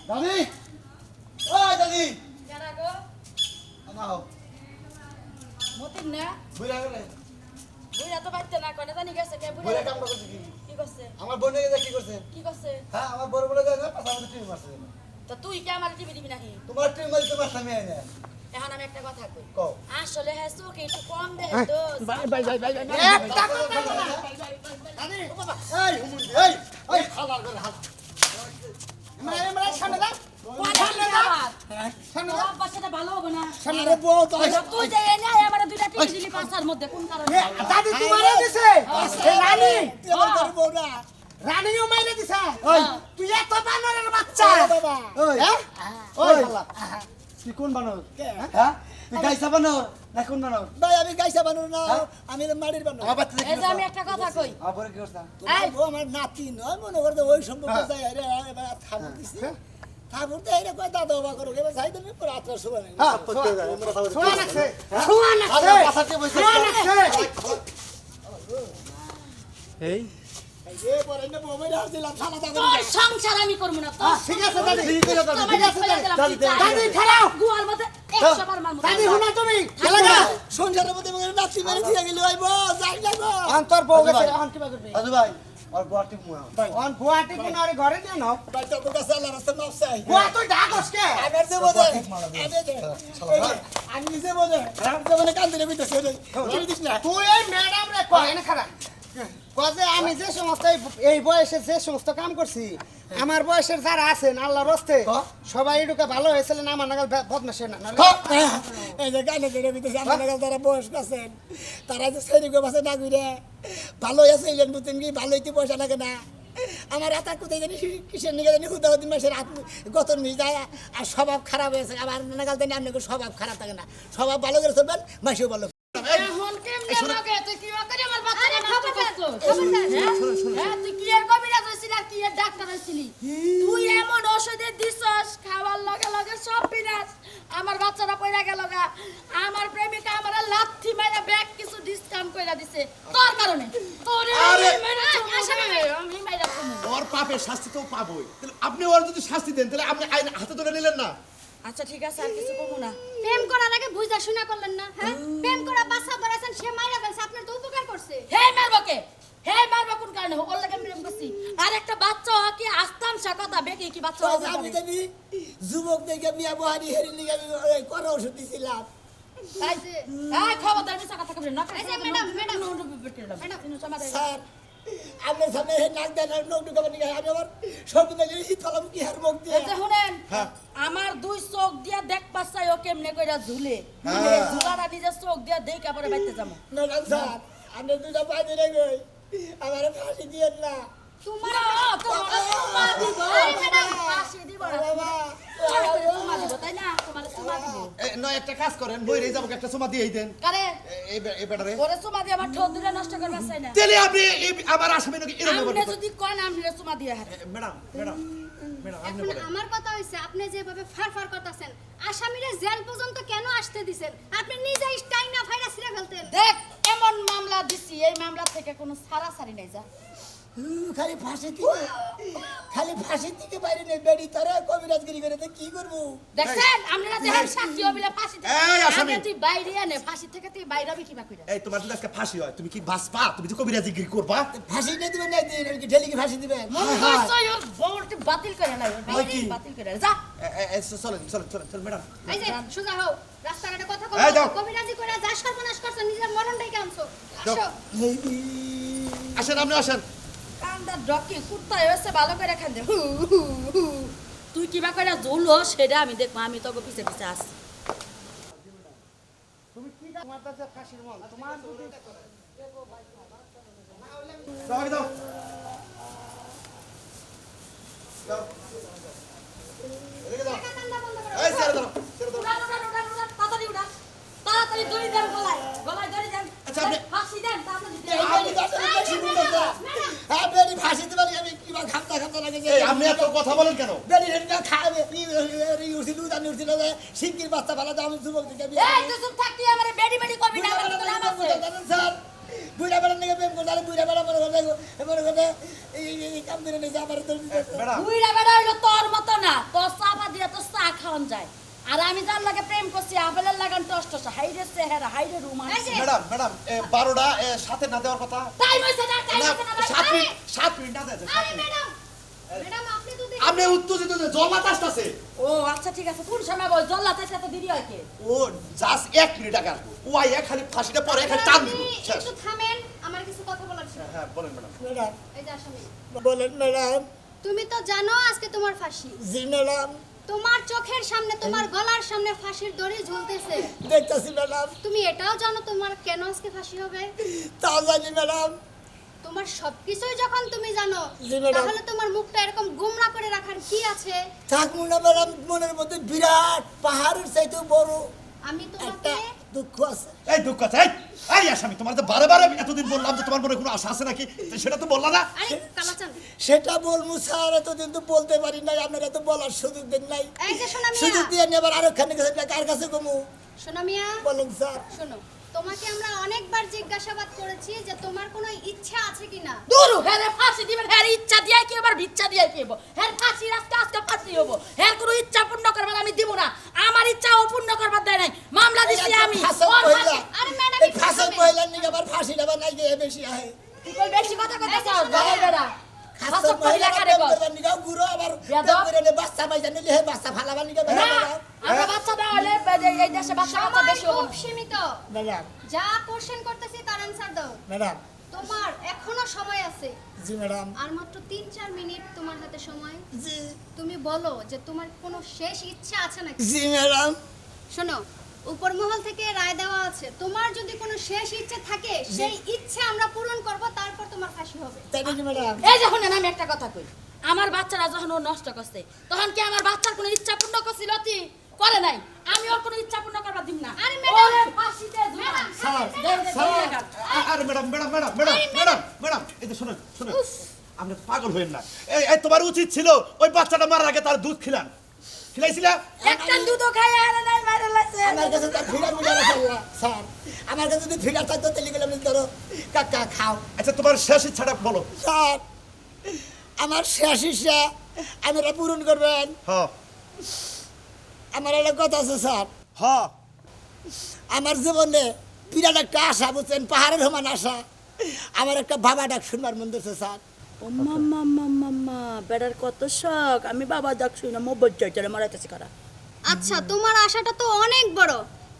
দাদি ও দাদি কেরা গো আমাও মতিন না বুড়া গেলে বুইরা তো বাইতে না কোনে জানি গেছে কে বুড়া বুইরা কাম করছে কি কি করছে আমার বোনে গেছে কি করছে কি করছে হ্যাঁ আমার বড় বড় গেছে পাশাপাশি টিম মারছে তো তুই কি আমার টিভি দিবি নাকি তোমার টিম মারছে তোমার সামনে আয় না এখন আমি একটা কথা কই কও আসলে হ্যাঁ চোখে একটু কম দেয় তো ভাই ভাই ভাই ভাই একটা কথা বলো না দাদি এই এই এই খালার করে হাত আমরা সামনে দাও সামনে দাও সামনে দাও বাসাটা ভালো হবে না সামনে আরে বউ তো তুই যে এনে আমার দুইটা টিভি দিলি পাঁচার মধ্যে কোন কারণে দাদি তোমারে দিছে এই রানী তুই আমার ঘরে বউ না রানীও মাইরে দিছে ওই তুই এত বানরের বাচ্চা আরে বাবা ওই ওই শালা তুই কোন বানর হ্যাঁ তুই গাইসা বানর না কোন বানর ভাই আমি গাইসা বানর না আমি মাটির বানর আমার বাচ্চা এই যে আমি একটা কথা কই আবার কি করছ তোমার বউ আমার নাতি নয় মনে করতে ওই সম্পর্ক যায় আরে এবার থাবুর দিছি থাবুর দে এরে কয় দাদা বাবা করো এবার যাই তুমি পুরো আত্রা শুবা নাই হ্যাঁ শোনা নাছে শোনা নাছে পাছাতে বসে শোনা নাছে এই এ পরে না বউ মেরে আসছিলাম শালা দাদা তোর সংসার আমি করব না তোর ঠিক আছে দাদি ঠিক আছে দাদি দাদি খেলাও গুয়ার মধ্যে 100 বার মারমু দাদি হুনা তুমি খেলা গা সংসারের মধ্যে মনে নাতি মেরে দিয়ে গেলি ওই বউ যাই লাগো অন্তর বউ গেছে এখন কি করবে দাদু ভাই আর গুয়াহাটি মুয়া অন গুয়াহাটি কোন আরে ঘরে দিয়ে নাও ভাই তোর কাছে আল্লাহ রাস্তা মাপ চাই গুয়া তুই ডাকস কে আমার যে বলে আমি নিজে বলে মানে কান্দিরে বিতেছে তুমি দিস না তুই এই ম্যাডাম রে কয় এনে খারা কজে আমি যে সমস্ত এই বয়সে যে সমস্ত কাম করছি আমার বয়সের যারা আছেন আল্লাহর রস্তে সবাই এটুকু ভালো হয়েছিল না আমার নাগাল বদমাশে না এই যে গানে ধরে বিতেছে আমার নাগাল যারা বয়স্ক আছেন তারা যে শরীর বাসে না ঘুরে ভালো আছে এলেন বুঝতেন কি ভালো হইতে পয়সা লাগে না আমার হাত কোথায় জানি কিসের নিয়ে জানি হুদাহুদ্দিন মাসের হাত গত নিয়ে যায় আর স্বভাব খারাপ হয়েছে আমার নাগাল জানি আপনাকে স্বভাব খারাপ থাকে না স্বভাব ভালো করে চলবেন মাসেও ভালো এখন কেমনে লাগে তুই কি করে আমার বাচ্চা আরে নষ্ট খবরদার, করছিস খবরদার। হ্যাঁ তুই কি এর কবিরা হইছিস আর কি এর ডাক্তার হইছিলি তুই এমন ওষুধে দিছস খাওয়ার লগে লগে সব বিনাশ আমার বাচ্চারা পয়রা গেল গা আমার প্রেমিকা আমার লাথি মাইরা ব্যাগ কিছু ডিসকাউন্ট কইরা দিছে তোর কারণে তোরে আরে! আমি মাইরা তুমি ওর পাপের শাস্তি তো পাবোই তাহলে আপনি ওর যদি শাস্তি দেন তাহলে আপনি আইন হাতে ধরে নিলেন না আচ্ছা ঠিক আছে আর কিছু করবো না প্রেম করার আগে বুঝা শুনা করলেন না হ্যাঁ প্রেম করা বাচ্চা ধরেছেন সে মাইরা ফেলছে আপনার তো উপকার করছে হে মারবো কে হে মারবো কোন কারণে ওর লাগে প্রেম করছি আর একটা বাচ্চা কি আস্তান কথা বেকে কি বাচ্চা তো হবে আমি জানি যুবক দেখে মিয়া বুহারি হেরি নিয়ে আমি ওই করা ওষুধ দিছিলাম এই যে এই খবরদার মিছা কথা কইবেন না এই যে ম্যাডাম স্যার আপনার সামনে হে নাক দেন নৌটু খাবার নিয়ে আমি আবার সর্বদা হিতলাম কি হার মুখ দিয়ে আচ্ছা শুনেন হ্যাঁ। আমার দুই চোখ দিয়া দেখ পাচ্ছাই ও কেমনে কইরা ঝুলে ঝুলাটা নিজের চোখ দিয়া দেই কাপড়ে বাইতে যাবো ম্যাডাম স্যার আপনি দুটা পাই দিলে গই আমার ফাঁসি দিয়েন না তোমার তোমার দিব এই ম্যাডাম ফাঁসি দিব না বাবা তোমার দিব তাই না তোমার সুমা দিব নয় একটা কাজ করেন বই রে যাবো একটা সময় দিয়েই দেন কারে এই ব্যাটারে ওরে সুমা দিয়ে আমার ঠোঁট দুটো নষ্ট করবা চাই না তাহলে আপনি আমার আসামি নাকি এরকম আপনি ব্যাপার যদি কোন আমলে সুমা দিয়ে হারে ম্যাডাম ম্যাডাম ম্যাডাম আপনি এখন বলেন আমার কথা হইছে আপনি যেভাবে ফারফার করতেছেন আসামিরা জেল পর্যন্ত কেন আসতে দিবেন আপনি নিজে স্টাইনা ফাইরা ছিঁড়ে ফেলতেন দেখ এমন মামলা দিছি এই মামলা থেকে কোনো সারাসারি নাই যা খালি ফাঁসি থেকে বাইরে নেই বেড়ি তারা কবিরাজগিরি করে তো কি করবো দেখছেন আমরা যে সাক্ষী হবিলে ফাঁসি এই আসামি। তুই বাইরে আনে ফাঁসি থেকে তুই বাইরে হবি কিবা কইরা এই তোমার যদি আজকে ফাঁসি হয় তুমি কি বাঁচবা তুমি যে কবিরাজি গিরি করবা ফাঁসি নিয়ে দিবেন না দিন কি ঢেলি কি ফাঁসি দিবেন মন করছই ওর বউটি বাতিল করে না হয় কি? বাতিল করে যা চলেন চলেন চলেন চলেন ম্যাডাম এই যে সোজা হও রাস্তাঘাটে কথা এই যাও। কও কবিরাজি করে যা সর্বনাশ করছো নিজের মরণটাই কামছো যাও। আসো আসেন আপনি আসেন কান্দা ডকি কুত্তা হইছে ভালো করে খান দে তুই কিবা কইরা ঝুলো সেটা আমি দেখবো আমি তোকে পিছে পিছে আসছি তুমি কি তোমার কাছে ফাঁসির মন তোমার যদি দাও আগে দাও দাও এদিকে দাও টাকা কান্দা বন্ধ করো এই ছেড়ে দাও ছেড়ে দাও উড়ান, উড়ান, উড়ান, উড়ান, তাড়াতাড়ি উড়ান। তাড়াতাড়ি দড়ি দেন গলায়, গলায় দড়ি দেন। আচ্ছা, আপনি- ফাঁসি দেন, তাড়াতাড়ি দেন। আপনি যাচ্ছেন ফাঁসি দিতে না হ্যাঁ বেড়ি ফাঁসি দিবেন আমি কিবা খামতা খামতা লাগে যে এই আপনি এত কথা বলেন কেন বেড়ি হেনকা খাবে উঠছিল জানি উঠছিল যে শিগগির বাচ্চা ভালো আমি যুবক দিকে এই, তুই চুপ থাক, তুই আমারে বেডি বেডি করবি না, আমার তো নাম আছে। স্যার বুড়া বেড়া নিয়ে প্রেম করতে বুড়া বেড়া মনে করতে এই কাম করে নিয়েছে আমার তো ম্যাডাম বুইড়া বেড়া হইলো তোর মতো না, তোর চাপা দিয়ে তোর চা খাওয়ান যায়। আর আমি যার লাগে প্রেম করছি আপেলের লাগান টস টস হাইরে চেহারা হাইরে রুমান এই যে, ম্যাডাম ম্যাডাম 12টা সাথে না দেওয়ার কথা টাইম হইছে না টাইম না হইছে না ভাই। 7 মিনিট না দেয় আরে ম্যাডাম ম্যাডাম আপনি তো দেখি আপনি উত্তেজিত যে জল বাতাস আছে ও আচ্ছা ঠিক আছে কোন সময় বল জল্লাতে এত দেরি হয় কে ও জাস্ট 1 মিনিট আগে আসবো ও আইয়া খালি ফাঁসিটা পরে খালি টান দিব আপনি শেষ একটু থামেন আমার কিছু কথা বলার ছিল হ্যাঁ বলেন ম্যাডাম ম্যাডাম এই যে আসামি বলেন ম্যাডাম তুমি তো জানো আজকে তোমার ফাঁসি জি ম্যাডাম তোমার চোখের সামনে তোমার গলার সামনে ফাঁসির দড়ি ঝুলতেছে দেখতেছি ম্যাডাম তুমি এটাও জানো তোমার কেন আজকে ফাঁসি হবে তাও জানি ম্যাডাম তোমার সবকিছুই যখন তুমি জানো জি, ম্যাডাম। তাহলে তোমার মুখটা এরকম গুমরা করে রাখার কি আছে থাকবো না ম্যাডাম মনের মধ্যে বিরাট পাহাড়ের চাইতেও বড় আমি একটা তোমাকে দুঃখ আছে এই দুঃখ আছে এই আসামি তোমার তো বারে বারে এতদিন বললাম যে তোমার মনে কোনো আশা আছে নাকি তো সেটা তো বললা না আরে কালাচান সেটা বলবো স্যার এতদিন তো বলতে পারি নাই আপনারা তো বলার সুযোগ দেন নাই এই যে সোনা সুযোগ মিয়া দিয়ে নেবার আরো খানিক কার কাছে কমু সোনা মিয়া বলেন স্যার শোনো তোমাকে আমরা অনেকবার জিজ্ঞাসাবাদ করেছি যে তোমার কোনো ইচ্ছা আছে কিনা দূর হ্যাঁ রে, ফাঁসি দিবেন হ্যাঁ রে, ইচ্ছা দিয়ে কি আবার ভিচ্ছা দিয়ে কি হবো হ্যাঁ ফাঁসি আজকে আজকে ফাঁসি হবো হ্যাঁ কোনো ইচ্ছা পূর্ণ করবার আমি দিব না আমার ইচ্ছা ও পূর্ণ করবার দেয় নাই মামলা দিছি আমি ওর ফাঁসি। আরে ম্যাডাম এই ফাঁসের মহিলার নিকে আবার ফাঁসি নেবার নাই গিয়ে বেশি আহে তুই কই বেশি কথা কইতাছ এই যে শোনো। জগাই বেড়া খাসের ফাঁসক মহিলা কইলা কারে কর করবার নিকে গুরু আবার বেয়াদব। করে নে বাচ্চা মাইজা নিলে হে বাচ্চা ফালাবার নিকে না আমরা বাচ্চা দেওয়া হলে এই দেশে বাচ্চা বাচ্চা সময় বেশি হবো খুব সীমিত ম্যাডাম যা কোশ্চেন করতেছি তার অ্যানসার দাও ম্যাডাম তোমার এখনো সময় আছে জি ম্যাডাম আর মাত্র 3-4 মিনিট তোমার হাতে সময় জি তুমি বলো যে তোমার কোনো শেষ ইচ্ছা আছে নাকি জি ম্যাডাম শোনো উপর মহল থেকে রায় দেওয়া আছে তোমার যদি কোনো শেষ ইচ্ছে থাকে সেই ইচ্ছে আমরা পূরণ করব তারপর তোমার ফাঁসি হবে তাই নাকি ম্যাডাম এই যে শুনেন আমি একটা কথা কই আমার বাচ্চারা যখন ও নষ্ট করছে তখন কি আমার বাচ্চার কোনো ইচ্ছা পূর্ণ করছিল কি করে নাই আমি ওর কোনো ইচ্ছা পূর্ণ করবার দিব না আরে ম্যাডাম। ওরে ফাঁসিতে ঝুলান স্যার দে, দে, দে, স্যার দে, দে। আরে madam madam madam madam madam madam এই যে শুনুন শুনুন আপনি পাগল হইন না। এই তোমার উচিত ছিল ওই বাচ্চাটা মারার আগে তার দুধ খিলাইছিলা। একটা দুধও খাই আর নাই মারা লাগছে আমার কাছে তার ফিডার মিডার আছে স্যার, আমার কাছে যদি ফিডার থাকতো তাহলে গেলাম ধরো কাকা খাও। আচ্ছা তোমার শেষ ইচ্ছাটা বলো। স্যার আমার শেষ ইচ্ছা আপনারা পূরণ করবেন। হ্যাঁ আমার একটা কথা আছে স্যার, হ্যাঁ আমার জীবনে বিরাট একটা আশা, বুঝছেন, পাহাড়ের সমান আশা। আমার একটা বাবা ডাক শুনবার মন দিচ্ছে স্যার। ও মাম্মা মাম্মা বেড়ার কত শখ, আমি বাবা ডাক শুই না মোবাইল চাইতে মারাইতেছি কারা। আচ্ছা তোমার আশাটা তো অনেক বড়।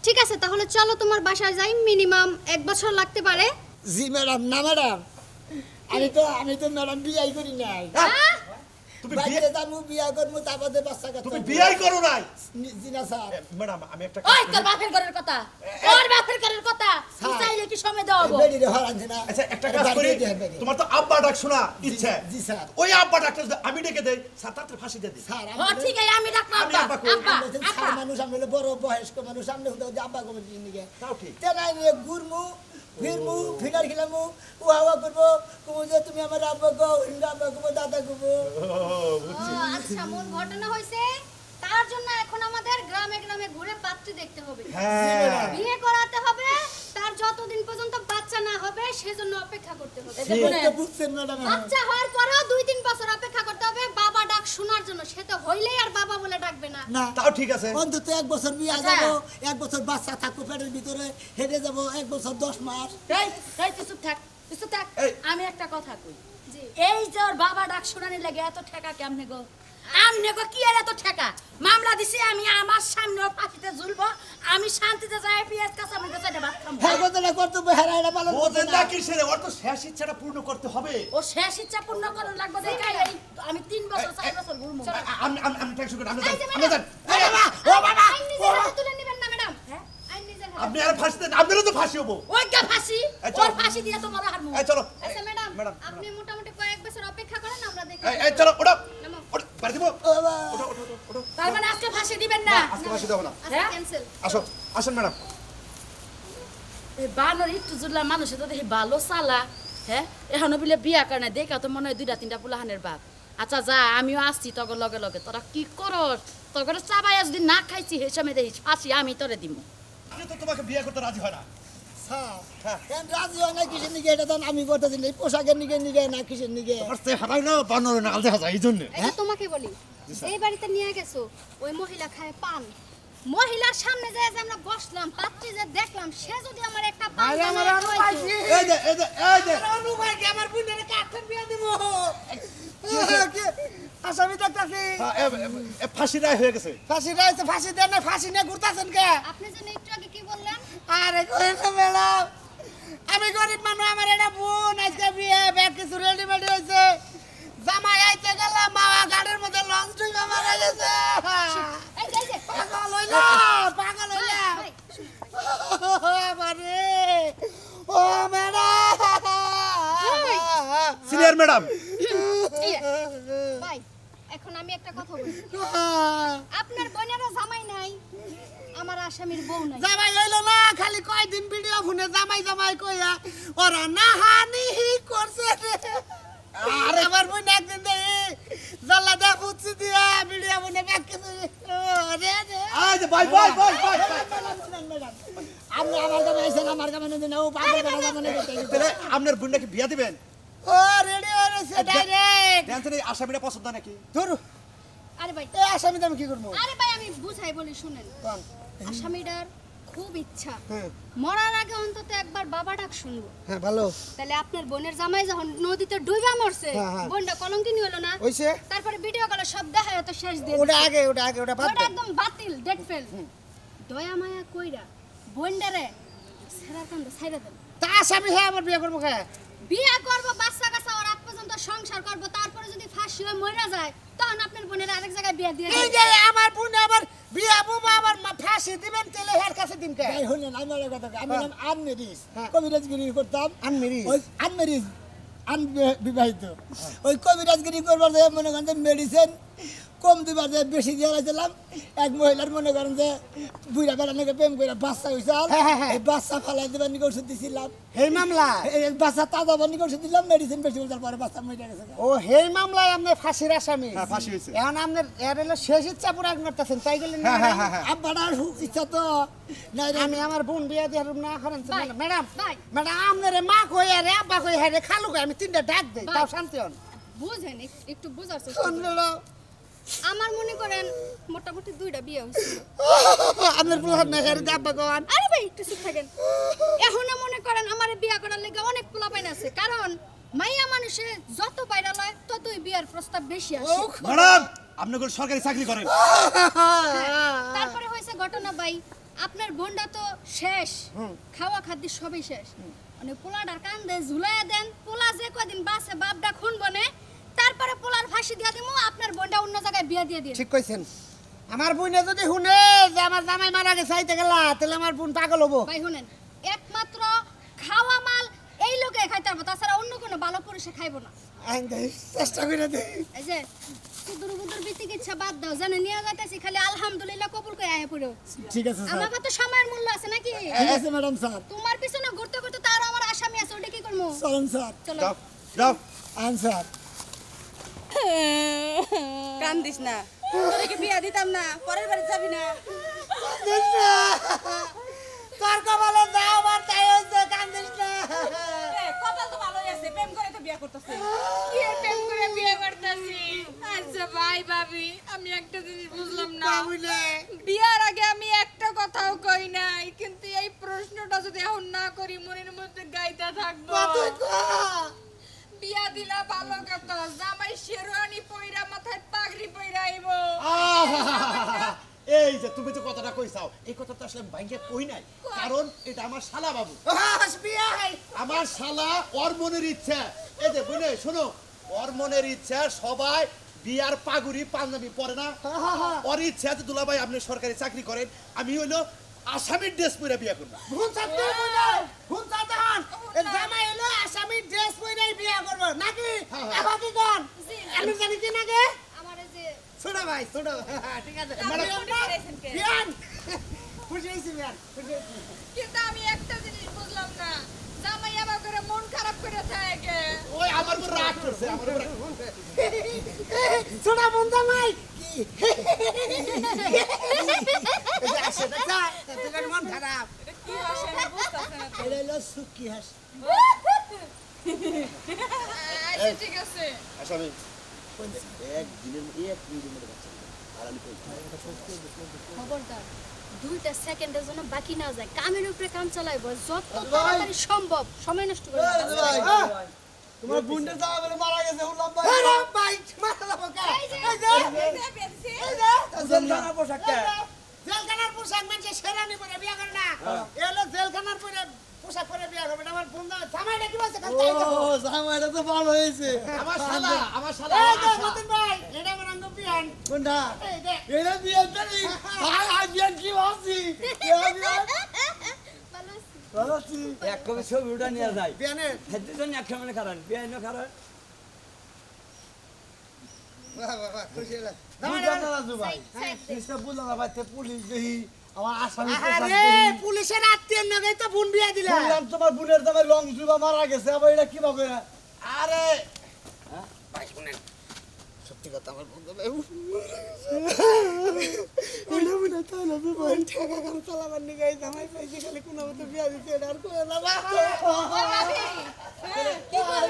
ঠিক আছে তাহলে চলো তোমার বাসায় যাই, মিনিমাম 1 বছর লাগতে পারে। জি ম্যাডাম। না ম্যাডাম, আমি তো ম্যাডাম বিয়াই করি নাই। হ্যাঁ? তুমি বিয়ে বাইরে যাবো, বিয়া করবো, তারপরে বাচ্চা কাচ্চা তুমি করবো। বিয়েই করো নাই। জি না স্যার। ম্যাডাম আমি একটা ওই তোর বাপের ঘরের কথা, তোর বাপের ঘরের কথা, তুই চাইলে কি সময় দেওয়া হবো? বেরিয়ে হরান না। আচ্ছা একটা কাজ করি, তোমার তো আব্বা ডাক শোনা ইচ্ছা। জি স্যার। ওই আব্বা ডাকটা যদি আমি ডেকে দেই, স্যার তাড়াতাড়ি ফাঁসি দিয়ে দিই। স্যার ও ঠিক আছে আমি ডাকবো আমি আব্বা আব্বা কই? আব্বা আমরা হচ্ছেন আব্বা ছেলে মানুষ, আমরা হলো বড় বয়স্ক মানুষ, আমরা হতো যে আব্বা কবে নিয়ে তাও ঠিক। তেনাই নিয়ে ঘুরমু ফিরমু ফিনার খেলামু উহা করবো, কুমু যে তুমি আমার আব্বা গো, আব্বা কুমু, দাদা কুমু। আচ্ছা মূল ঘটনা হয়েছে তার জন্য এখন আমাদের গ্রামে গ্রামে ঘুরে পাত্রী দেখতে হবে, হ্যাঁ বিয়ে করাতে হবে, তার যতদিন পর্যন্ত বাচ্চা না হবে সেজন্য অপেক্ষা করতে হবে। এটা বুঝছেন ম্যাডাম? বাচ্চা হওয়ার পরেও 2-3 বছর অপেক্ষা করতে হবে বাবা ডাক শোনার জন্য। সে তো হইলেই আর বাবা বলে ডাকবে না। না, তাও ঠিক আছে। অন্তত 1 বছর বিয়া আচ্ছা। যাবো, 1 বছর বাচ্চা থাকবো পেটের ভিতরে, হেঁটে যাবো 1 বছর 10 মাস। এই এই তুই চুপ থাক, তুই চুপ থাক। এই। আমি একটা কথা কই, জি এই যে ওর বাবা ডাক শোনানি লাগে এত ঠেকা কেমনে গো? আমনে গো কি আর এত ঠেকা? মামলা দিছি আমি, আমার সামনে ওর ফাঁসিতে ঝুলবো, আমি শান্তিতে যাই পেঁয়াজ কাঁচা মরিচ চাইতে ভাত খাবো। হ্যাঁ কথাটা কর্তব্য হেরাইরা পালন করছে বোঝেন না। না কিসের, ওর তো শেষ ইচ্ছাটা পূর্ণ করতে হবে। ও শেষ ইচ্ছা পূর্ণ করার লাগবে দেখে আমি 3 বছর 4 বছর ঘুরবো। আমি টেনশন করি, আপনি এই যে যান, আপনি যান। ও বাবা, ও বাবা, আইন নিজের হাতে তুলে নেবেন না ম্যাডাম। হ্যাঁ? আইন নিজের হাতে। আপনি আর ফাঁসি দেন, আপনারও তো ফাঁসি হবো। ওই গা ফাঁসি, এই চলো। ওর ফাঁসি দিয়ে তোমার হারমু। এই চলো। আচ্ছা ম্যাডাম ম্যাডাম, আপনি মোটামুটি কয়েক বছর অপেক্ষা করেন, আমরা দেখি। এই চলো, ওঠো। নামো। ওঠো, বাড়ি দিব। ও বাবা। ওঠো, ওঠো, ওঠো, ওঠো। তার মানে আজকে ফাঁসি দিবেন না? আজকে ফাঁসি দেবো না। আচ্ছা হ্যাঁ? ক্যান্সেল। আসো, আসেন ম্যাডাম। এই বানর একটু জুড়লা মানুষে তো দেখি ভালো চালা, হ্যাঁ এখনো বলে বিয়া করে না, দেখা তো মনে হয় 2-3টা পোলাহানের বাপ। আচ্ছা যা, আমিও আসছি তগর লগে লগে, তোরা কি করস? তগর চাবাই যদি না খাইছি সেই সময় দেখিস ফাঁসি আমি তোরে দিব। আপনি তো তোমাকে বিয়ে করতে রাজি হয় না। স্যার, হ্যাঁ। কেন রাজি হয় না কিসের নিগে? এটা তো আমি করতেছি না, এই পোশাকের নিগে নিগে না কিসের নিগে? হারাই না, বানরে না, আলতে হাজার, এই জন্য। এই যে তোমাকে বলি, এই বাড়িতে নিয়ে গেছো ওই মহিলা খায় পান, মহিলার সামনে যে আমরা বসলাম, পাত্রী যে দেখলাম, সে যদি আমার একটা পান আরে আমার বানায় অনু খাওয়াইতো। ভাইজি, এই যে, এই যে, এই যে। অনু ভাইকে আমার বোনের কাছে বিয়ে দিব। আসামি দেখতাছি হ্যাঁ, ফাঁসি রায় হয়ে গেছে। ফাঁসি রয়েছে, ফাঁসি দেন না, ফাঁসি নিয়ে ঘুরতেছেন কে? আপনি যেন একটু আগে কি বললেন? আরে কই না ম্যাডাম, আমি গরিব মানুষ, আমার এটা বোন, আজকে বিয়ে, ব্যাগ কিছু রেডিমেড হয়েছে, জামাই আইতে গেলাম, মামা গাড়ির মধ্যে লঞ্চ ডুবে মারা গেছে। এই যে, এই যে। পাগল হইলাম, পাগল হইলাম। ভাই, বাবারে, ও ম্যাডাম। সিনিয়র ম্যাডাম, এই যে, ভাই, এখন আমি একটা কথা বলি, আপনার বোনেরও জামাই নাই, আমার আসামির বউ নাই। জামাই হইলো না, খালি কয়দিন ভিডিও ফোনে জামাই জামাই কইয়া ওরা নাহানি করছে রে। আরে আমার বোন একদিন দেখি জাল্লা দা ফুটছি দিয়া ভিডিও ফোনে ব্যাগ কিছু রে রে। এই যে, bye, bye, bye, bye, bye. আপনি আমার কাছে আইসেন, আমার কাছে দিন, ও পাগল বেড়া যাবো না করতে। তাহলে আপনার বোন নাকি বিয়া দিবেন? ও রেডি হয়েছে ডাইরেক্ট। জানতেন এই আসামিটা পছন্দ নাকি? ধরু, আরে ভাই, এই আসামিতে আমি কি করবো? আরে ভাই আমি বুঝাই বলি শুনেন, কোন? আসামিটার খুব ইচ্ছা হ্যাঁ, মরার আগে অন্তত একবার বাবা ডাক শুনবো। হ্যাঁ ভালো তাহলে আপনার বোনের জামাই যখন নদীতে ডুইবা মরছে, হ্যাঁ, হ্যাঁ। বোনটা কলঙ্কিনী হলো না, হইছে। তারপরে ভিডিও কলে সব দেখা তো শেষ দিয়ে ওটা দিছে। আগে, ওটা আগে, ওটা বাদ ওটা দে। একদম বাতিল, ডেট ফেল। দয়া মায়া কইরা বোনডারে ছেড়ার কান্দ ছাইরা দেন। তা আসামি হ্যাঁ আমার বিয়ে করবো কে? বিয়ে করব, বাচ্চা কাচ্চা ওর আগ পর্যন্ত সংসার করব, তারপরে যদি ফাঁসি হয়ে মরে যায় তখন আপনার বোনের আরেক জায়গায় বিয়ে দিয়ে এই দেব। যে আমার বোন আবার বিয়ে বুবা আবার ফাঁসি দিবেন তেলে হের কাছে দিন কে? ভাই হলেন, আমি আর কথা কই, আমি নাম আনমেরিজ, হ্যাঁ। কবিরাজগিরি করতাম। আনমেরিজ? ওই আনমেরিজ, আনবিবাহিত। ওই কবিরাজগিরি করবার যে মনে করেন মেডিসিন কম দিবার যে বেশি দিয়ে দিলাম এক মহিলার মনে করেন যে বুড়া বেড়ানোকে প্রেম করে বাচ্চা হয়েছে এই বাচ্চা ফালাই দেবার নিকে ওষুধ দিছিলাম এই মামলা এই বাচ্চা তাজা বানি করে ওষুধ দিলাম মেডিসিন বেশি ওঠার পরে বাচ্চা মরে গেছে ও হেই মামলায় আপনি ফাঁসির আসামি হ্যাঁ, ফাঁসি হয়েছে। এখন আপনার এর হলো শেষ ইচ্ছা পূরণ করতেছেন তাই গেলেন আব্বাটার ইচ্ছা তো নাই রে। আমি আমার বোন বিয়ে দিয়ে না করেন ভাই, ম্যাডাম ভাই। ম্যাডাম আপনার মা কই আরে আব্বা কই হ্যাঁ রে খালু কই আমি তিনটা ডাক দেই ভাই। তাও শান্তি হন বুঝেন একটু বোঝার চেষ্টা শোন করুন। ম্যাডাম, আমার মনে করেন মোটামুটি 2টা বিয়ে হয়েছিল। আপনার পোলার না হ্যাঁ রে আব্বা কন আরে ভাই একটু চুপ থাকেন। এখনো মনে করেন আমার বিয়া করার লেগে অনেক পোলা পাইন আছে, কারণ মাইয়া মানুষে যত বাইরা লয় ততই বিয়ার প্রস্তাব বেশি আসে। ম্যাডাম আপনি কোন সরকারি চাকরি করেন? তারপরে হয়েছে ঘটনা ভাই, আপনার বোনটা তো শেষ, খাওয়া খাদ্য সবই শেষ। মানে পোলাটার কান্দে ঝুলাইয়া দেন, পোলা যে কদিন বাসে বাপডা খুন বনে, তারপরে পোলার ফাঁসি দিয়া দিমু, আপনার বোনটা অন্য জায়গায় বিয়া দিয়ে দিন। ঠিক কইছেন। আমার বোনে যদি শুনে যে আমার জামাই মারা গেছে আইতে গেলা তাহলে আমার বোন পাগল হবো। ভাই শুনেন, একমাত্র খাওয়া মাল এই লোকে খাইতে পারবো, তাছাড়া অন্য কোনো ভালো পুরুষে খাইবো না। আইন দেই চেষ্টা করে দেই। এই যে সুদূর বুদুর বিতিক ইচ্ছা বাদ দাও, জানে নিয়ে যাইতেছি খালি আলহামদুলিল্লাহ কবুল করে আয় পড়ো। ঠিক আছে স্যার আমাকে তো সময়ের মূল্য আছে নাকি? ঠিক আছে ম্যাডাম স্যার তোমার পিছনে ঘুরতে ঘুরতে তার আমার আসামি আছে, ওটা কি করবো? চলুন স্যার চলো। যাও যাও আন স্যার কান্দিস না, তোরে কি বিয়া দিতাম না, পরের বাড়ি যাবি না। তোর কপালে যা আমার তাই হইছে কান্দিস না। কপাল তো ভালোই আছে, প্রেম করে তো বিয়া করতেছে। কি প্রেম করে বিয়া করতেছি? আচ্ছা ভাই ভাবি, আমি একটা জিনিস বুঝলাম না। বাবুলে বিয়ার আগে আমি একটা কথাও কই নাই, কিন্তু এই প্রশ্নটা যদি এখন না করি মনের মধ্যে গাইতে থাকবো। কতই কো বিয়া দিলা ভালো কথা, জামাই শেরওয়ানি পইরা মাথায় পাগড়ি পইরা আইবো। এই যে তুমি যে কথাটা কইছাও এই কথা তো আসলে ভাইকে কই নাই, কারণ এটা আমার শালা বাবু। হাস বিয়াই আমার শালা ওর মনের ইচ্ছা, এই যে বুঝলে শোনো, ওর মনের ইচ্ছা সবাই বিয়ার পাগুড়ি পাঞ্জাবি পরে না, ওর ইচ্ছা যে দুলাভাই আপনি সরকারি চাকরি করেন, আমি হইলো আসামির ড্রেস পরে বিয়া করব। ভুল ছাড়তে বুঝাই ভুল ছাড়তে হন এই জামাই হলো আসামি ড্রেস পরেই বিয়া করব নাকি এখন কি কোন আমি জানি কি নাকি আমার এই যে ছোট ভাই ছোট ঠিক আছে বিয়ান খুশি হইছি বিয়ান খুশি হইছি কিন্তু আমি একটা জিনিস বুঝলাম না, জামাই আমার করে মন খারাপ করে থাকে। ওই আমার উপর রাগ করছে, আমার উপর ছোট বোন জামাই আসে দেখা তোর মন খারাপ কি হাসে আমি বুঝতাছি না তো। এটা হলো সুখী হাস আচ্ছা ঠিক আছে। আসামি এক দিনের মধ্যে বাচ্চা আর আমি কই খবরদার 2টা সেকেন্ডের জন্য বাকি না যায়, কামের উপরে কাম চালাইবো যত তাড়াতাড়ি সম্ভব, সময় নষ্ট করে তোমার বোনটা যাওয়া বলে মারা গেছে উল্লাম ভাই আরে ভাই মারলা বকা এই যে জেলখানার পোশাকটা জেলখানার পোশাক মানে শেরানি পরে বিয়া করে না এলো জেলখানার পরে পোশাক পরে বিয়া করবে আমার বন্ধু জামাইটা কি বলছে কাল তাই দেখো ও জামাইটা তো ভালো হয়েছে আমার শালা এই যে মতিন ভাই এটা আমার আঙ্গ বিয়ান কোনটা এই যে এটা বিয়ে জানি হাই হাই বিয়ে কি ভাবছি ভালো আছি। ভালো আছি এক কবি ছবি উঠা নিয়ে যায় বিয়ানের দুজন এক সামনে খারান বিআইন খারান বাহ বাহ বাহ খুশি হলাম বুঝলাম না রাজু ভাই জিনিসটা বুঝলাম না ভাই তে পুলিশ দেখি আমার আসামি পোশাক আরে দেখি। পুলিশের আত্মীয়ের নামে তো বোন বিয়া দিলা শুনলাম তোমার বোনের জামাই লং জুবা মারা গেছে আবার এটা কিভাবে আরে সত্যি কথা আমার বন্ধু ভাই ওইটা মনে তো না ভাই টাকা কাম চালাবার নি গাই জামাই পাইছে খালি কোন মতে বিয়া দিতে আর কো না বা এই ভাই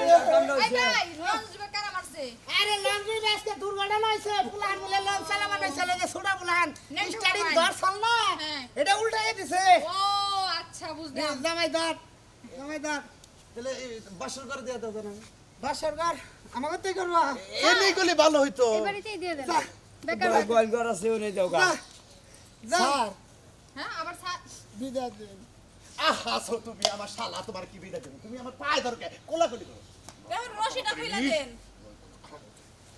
রোজ দিবে কারা মারছে? আরে লন্ড্রি আজকে দুর্ঘটনা হইছে পুলান বলে লঞ্চ চালাবার নাই চলে যে ছোড়া পুলান নেক্সট স্টার্টিং ভাই। দর চল না হ্যাঁ। এটা উল্টাই দিছে ও আচ্ছা বুঝলাম। জামাই দর তাহলে বাসর করে দেয়া দাও না, বা সরকার আমাকে তো করবা এমনি করলে ভালো হইতো। এই বাড়িতেই দিয়ে দেন বেকার গোয়াল ঘর আছে উনি যাও গা যা স্যার হ্যাঁ আবার বিদায় দিন আহা সো তুমি আমার শালা, তোমার কি বিদা দেব, তুমি আমার পায়ে ধরকে কোলাকুলি করো। এবার রশিটা কইলা দেন।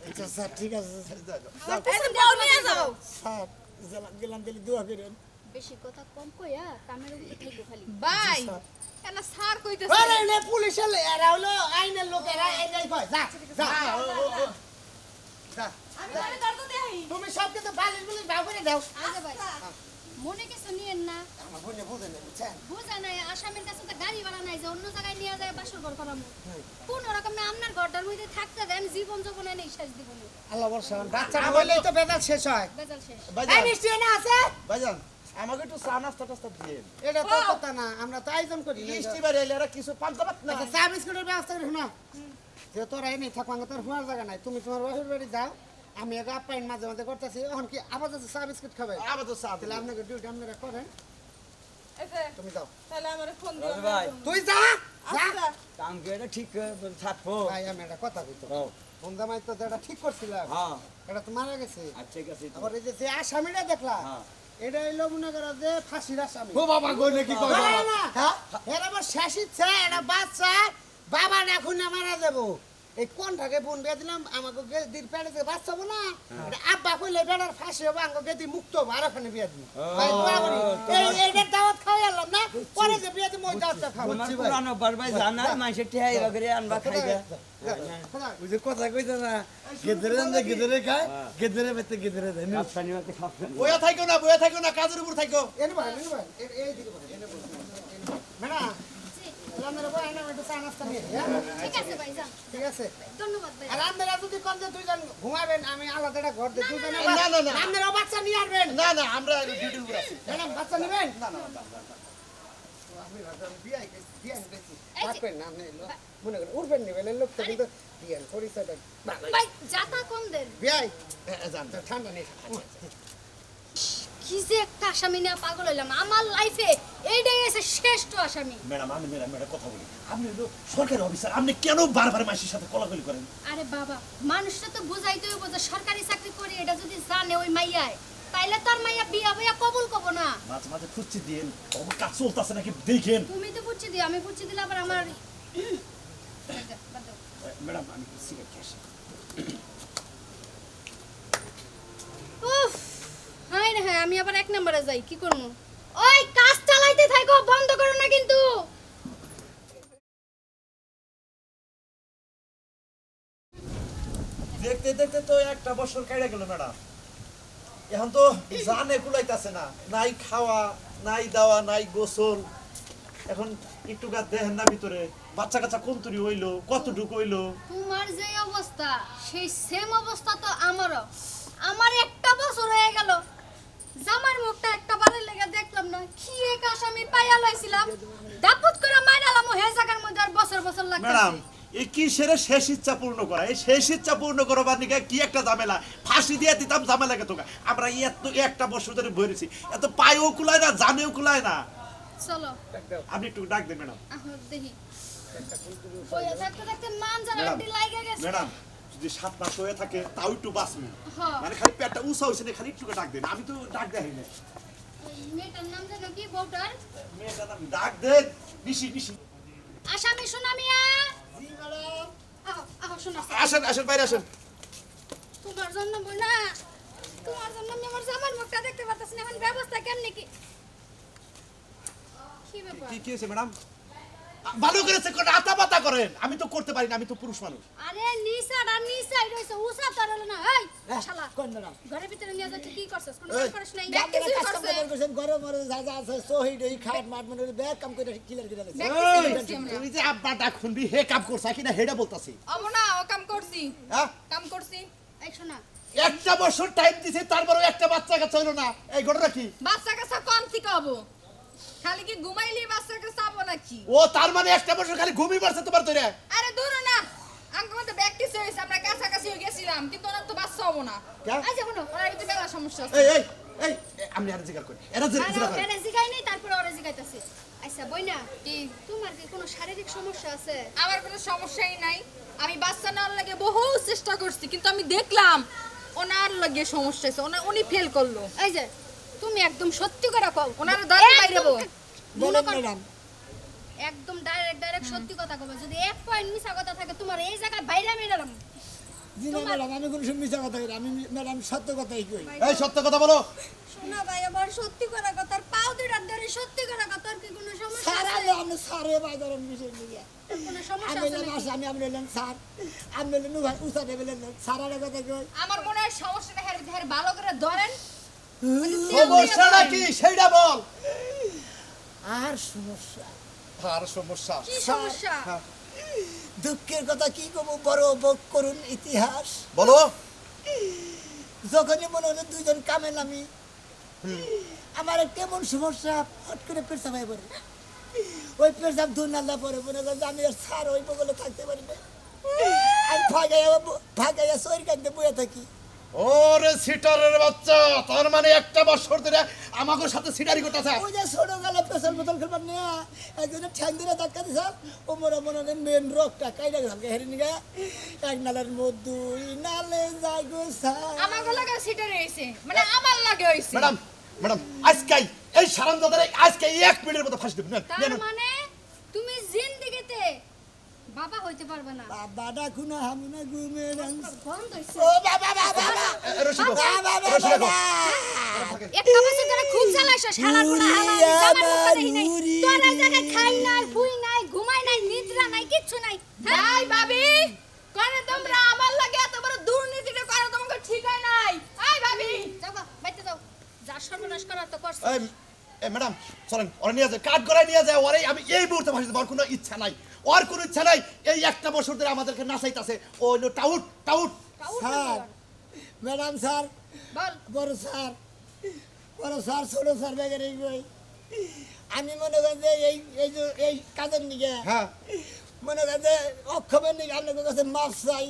আচ্ছা স্যার ঠিক আছে এখন বউ নিয়ে যাও। স্যার গেলাম দিলে দোয়া করেন বেশি কথা কম কইয়া কামের উপরে থাকো খালি। ভাই এনা স্যার কইতেছে। আরে নে পুলিশের এরা হলো আইনের লোকেরা এই যাই কয় যা যা আমি ঘরে দরজা দিয়ে তুমি সব কিছু বালিশ বুলিশ ভাগ করে দাও এই যে ভাই মনে কিছু নিয়েন না আমার বোনে বুঝে নেই বুঝছেন বুঝা নাই আসামের কাছে তো গাড়ি ভাড়া নাই যে অন্য জায়গায় নিয়ে যায় বাসর ঘর করামু কোন রকমে আপনার ঘরটার মধ্যে থাকতে দেন জীবন যৌবনে নেই শেষ জীবনে আল্লাহ বর্ষা বাচ্চা বলেই তো বেদাল শেষ হয় বেজাল শেষ এই ভাইজান মিষ্টি না আছে ভাইজান আমাকে একটু চা নাস্তা টাস্তা দিয়েন এটা তো কথা না আমরা তো আয়োজন করি না বৃষ্টি বাড়ি এলে এরা কিছু পান্তাবাত না আচ্ছা চা বিস্কুটের ব্যবস্থা করি না যে তোরা এনে থাকবা তোর হওয়ার জায়গা নাই তুমি তোমার বাসুর বাড়ি যাও আমি এক আপ্যায়ন মাঝে মাঝে করতেছি এখন কি আবার যাচ্ছে চা বিস্কুট খাবে আবার তো চা তাহলে দিলাম আপনাকে ডিউটি আপনারা করেন এই যে, তুমি যাও তাহলে আমার ফোন রাজু দিও ভাই। তুই যা যা আচ্ছা কাম কি এটা ঠিক থাকবো ভাই আমি একটা কথা কইতো ও, বন্ধা মাই তো যেটা ঠিক করছিলাম হ্যাঁ এটা তো মারা গেছে আচ্ছা ঠিক আছে আবার এই যে আসামিটা দেখলা হ্যাঁ। এটা হইলো মনে করো যে ফাঁসির আসামি ও বাবা গো নাকি কয় না, বাবা? না, হ্যাঁ? এর আবার শেষ ইচ্ছা এটা বাচ্চা বাবা না এখন মারা যাবো এই কোনটাকে বোন বিয়ে দিলাম আমাকে গেদির পেটে যে বাচ্চা হবো না এটা আব্বা কইলে বেটার ফাঁসি হবে আমাকে গেদি মুক্ত হবো আর ওখানে বিয়ে দিই ভাই দোয়া করি এইটার দাওয়াত খাওয়াই আনলাম না পরে যে বিয়ে দিই ওই দাওয়াতটা খাবো তোমার পুরানো বার ভাই জানা মানুষের ঠেহাই করে আনবা খাইবে ওই যে কথা কইতে না গেদরে আনলে গেদরে খায় গেদরে বেতে গেদরে দেয় না। আচ্ছা নিমাতে খাবেন বইয়া থাকো না কাজের উপর থাকো এনে ভাই এই দিকে ভাই এনে বল ম্যাডাম জি, আমরা বই না একটু চা নাস্তা নিয়ে হ্যাঁ? ঠিক আছে ভাই যান ঠিক আছে ধন্যবাদ ভাই আর আপনারা যদি কোন যে দুইজন ঘুমাবেন আমি আলাদা একটা ঘর দিই দুইজনে না, না, না। আপনারা বাচ্চা নিয়ে আসবেন না না আমরা ডিউটির উপর আছি ম্যাডাম বাচ্চা নেবেন না না আপনি ভাবছেন বিয়াই গেছি এই যে- রাখবেন না আপনি মনে করেন উঠবেন নেবেন এই লোকটা কিন্তু বিয়ান পরিচয়টা ভাই যাতা কম দেন বিয়াই জান ঠান্ডা নেই কি যে একটা আসামি নিয়ে পাগল হইলাম আমার লাইফে এইটাই আছে শ্রেষ্ঠ আসামি ম্যাডাম আমি কথা বলি আপনি হলো সরকারি অফিসার আপনি কেন বারবার মাসির সাথে কলাকলি করেন আরে বাবা মানুষটা তো বুঝাইতে হইব যে সরকারি চাকরি করি এটা যদি জানে ওই মাইয়ায় তাইলে তার মাইয়া বিয়া বইয়া কবুল কব না মাঝে মাঝে খুঁজছি দিন তখন কাজ চলতেছে নাকি দেখেন তুমি তো বুঝছি দিও আমি বুঝছি দিলে আবার আমার বাদ দাও। ম্যাডাম আমি সিগারেট খেয়ে আসি। উফ হাই রে হ্যাঁ আমি আবার এক নম্বরে যাই কি করবো ওই কাজ চালাইতে থাকো বন্ধ করো না কিন্তু দেখতে দেখতে তো একটা বছর কেটে গেল ম্যাডাম এখন তো জানে কুলাইতেছে না নাই খাওয়া নাই দাওয়া নাই গোসল এখন একটু গা দেখেন না ভিতরে বাচ্চা কাচ্চা কোন তুরি হইলো কতটুকু হইলো তোমার যে অবস্থা সেই সেম অবস্থা তো আমারও আমার একটা বছর হয়ে গেল জামার মুখটা একটা বারের লেগে দেখলাম না কি এক আসামি পাইয়া লাইছিলাম দাপুত করে মাইরালাম হে জায়গার মধ্যে আর বছর বছর ম্যাডাম লাগতেছে এই কি সেরে শেষ ইচ্ছা পূর্ণ করা এই শেষ ইচ্ছা পূর্ণ করবার নিকে কি একটা ঝামেলা ফাঁসি দিয়ে দিতাম ঝামেলা কে তোকে আমরা এত একটা বছর ধরে বইরেছি এত পায়েও কুলায় না জানেও কুলায় না চলো আপনি একটু ডাক দেন ম্যাডাম আহ দেখি ওই দেখতে দেখতে মান জানা ম্যাডাম, একটু লাগে গেছে ম্যাডাম যদি 7 মাস হয়ে থাকে তাও একটু বাঁচবে হ্যাঁ। মানে খালি পেটটা উঁচা হয়েছে না খালি একটু ডাক দেন আমি তো ডাক দেই না ওই মেয়েটার নাম জানো কি বউটার মেয়েটা নাম ডাক দেন নিশি নিশি আসামি সোনামিয়া জি ম্যাডাম আহ আহ শোনা আসেন আসেন বাইরে আসেন তোমার জন্য বোনা তোমার জন্য আমি আমার জামার মুখটা দেখতে পারতেছি না এখন ব্যবস্থা কেমনে কি কি ব্যাপার কি হয়েছে ম্যাডাম ভালো করেছে কোন আতা পাতা করেন আমি তো করতে পারি না আমি তো পুরুষ মানুষ আরে নিসাটা নিসাই রইছে উসা তরল না এই শালা কোন ম্যাডাম ঘরের ভিতরে নিয়ে যাচ্ছে কি করছস কোন এই, কাজ করছ নাই ব্যাগ কিছু করছেন ঘরে মরে যা যা আছে সহি দই খাট মাট মানে ব্যাগ কাম করে ক্লিয়ার করে দিয়েছে তুমি যে আব্বাটা খুনবি হে কাম করছ কিনা হেডা বলতাছি অব না ও কাম করছি হ্যাঁ কাম করছি এই শোনা একটা বছর টাইম দিছে তারপরেও একটা বাচ্চা কাচ্চা হইলো না এই ঘটনা কি বাচ্চা কাচ্চা কম থেকে হবো খালি কি ঘুমাইলি বাচ্চা কাচ্চা হবো নাকি ও তার মানে একটা বছর খালি ঘুমিয়ে পারছে তোমার তোরে আরে দূর না আঙ্কেল মধ্যে প্র্যাকটিস হয়েছে আমরা কাছাকাছি হয়ে গেছিলাম কিন্তু ওনার তো বাচ্চা হবো না এই যে শোনো ওনার কিন্তু মেলা সমস্যা আছে এই এই এই আমি আর জিজ্ঞাসা করি এরা জিজ্ঞাসা করে আরে জিগাই নাই তারপরে ওরে জিগাইতাছে আচ্ছা বইনা কি তোমার কি কোনো শারীরিক সমস্যা আছে আমার কোনো সমস্যাই নাই আমি বাচ্চা নেওয়ার লাগে বহু চেষ্টা করছি কিন্তু আমি দেখলাম ওনার লাগে সমস্যা আছে উনি ফেল করলো এই যে তুমি একদম সত্যি করে কও ওনার দাঁত বাইরে বো। বলেন ম্যাডাম একদম ডাইরেক্ট সত্যি কথা কবে যদি এক পয়েন্ট মিছা কথা থাকে তোমার এই জায়গায় বাইরে মেরালাম জি না ম্যাডাম আমি কোনো সময় মিথ্যা কথা কই না। আমি ম্যাডাম সত্য কথাই কই এই সত্য কথা বলো শোনা ভাই আমার সত্যি করে কথা আর পাও দুইটা ধরে সত্যি করে কথা আর কি কোনো সমস্যা সারা আছে? আপনি আপনি স্যারে বাজারের বিষয় নিয়ে কোনো সমস্যা আমি আছে বললাম নাকি? আসে আমি বললাম স্যার আমি বললাম ভাই উসাতে বললেন স্যার আর কথা কই আমার মনে হয় সমস্যাটা হ্যাঁ ভালো করে ধরেন সমস্যাটা কি সেইটা বল। আর সমস্যা আর সমস্যা কি সমস্যা দুঃখের কথা কি কব বড় বক করুন ইতিহাস বলো। যখনই মনে হলো দুইজন কামে নামি আমার কেমন সমস্যা হট করে পেশাব হয়ে পড়ে ওই পেশাব দু নাল্লা পরে মনে করছে আমি আর সার ওই বগলে থাকতে পারি না আমি ফাঁকাইয়া শরীর কাঁদতে বয়ে থাকি ওরে সিটারের বাচ্চা, তার মানে একটা বছর ধরে আমাকে সাথে সিটারি করতেছে। ওই যে ছোট গালে পেশার বোতল খেলবার নিয়ে একজনের ঠ্যাং ধরে ধাক্কা দিছে ও মনে মনে হয় মেন রোগটা কাইটা গেছে হেরে নিগে এক নালের মধ্যে নালে যায় গো স্যার আমাকে লাগে সিটার হইছে মানে আমার লাগে হইছে ম্যাডাম ম্যাডাম আজকে এই সারামজাদারে আজকে 1 মিনিটের মতো ফাঁসি দেবেন। তার মানে তুমি জিন্দেগিতে বাবা হইতে পারবে না বাবাটা খুনা হামুনা ঘুমের বন্ধ হইছে ও বাবা বাবা রশিদো বাবা রশিদো বাবা একটা বছর ধরে খুব চালাইছ শালার পুরা হালা জামার মুখ দেখি নাই উরি, তোর এই জায়গায় খাই নাই ফুই নাই ঘুমাই নাই নিদ্রা নাই কিচ্ছু নাই ভাই ভাবি কোন তোমরা আমার লাগে এত বড় দুর্নীতিটা করো তোমাকে ঠিক হয় নাই এই ভাবি যাও বাইতে যাও যা সর্বনাশ করার তো করছ এই ম্যাডাম চলেন ওরে নিয়ে যায় কাঠ গড়ায় নিয়ে যায় ওরে আমি এই মুহূর্তে ফাঁসি দেবো। ওর কোনো ইচ্ছা নাই, ওর কোনো ইচ্ছা নাই। এই একটা বছর ধরে আমাদেরকে নাচাইতাছে ও হলো tout tout. Sir madam sir বল বড় স্যার ছোট স্যার বেগের এই বই আমি মনে করি যে এই কাজের নিগে হ্যাঁ মনে করি যে অক্ষমের নিগে আপনাদের কাছে মাফ চাই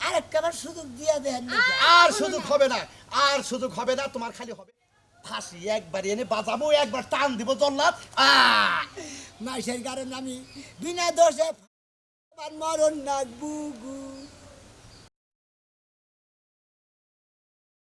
আর একবার সুযোগ দিয়ে দেন আর সুযোগ হবে না, আর সুযোগ হবে না, তোমার খালি হবে ফাঁসি। একবার এনে বাজাবো, একবার টান দিব জল্লাদ। মাইসের কারণে আমি বিনা দোষে মরণ না বুগু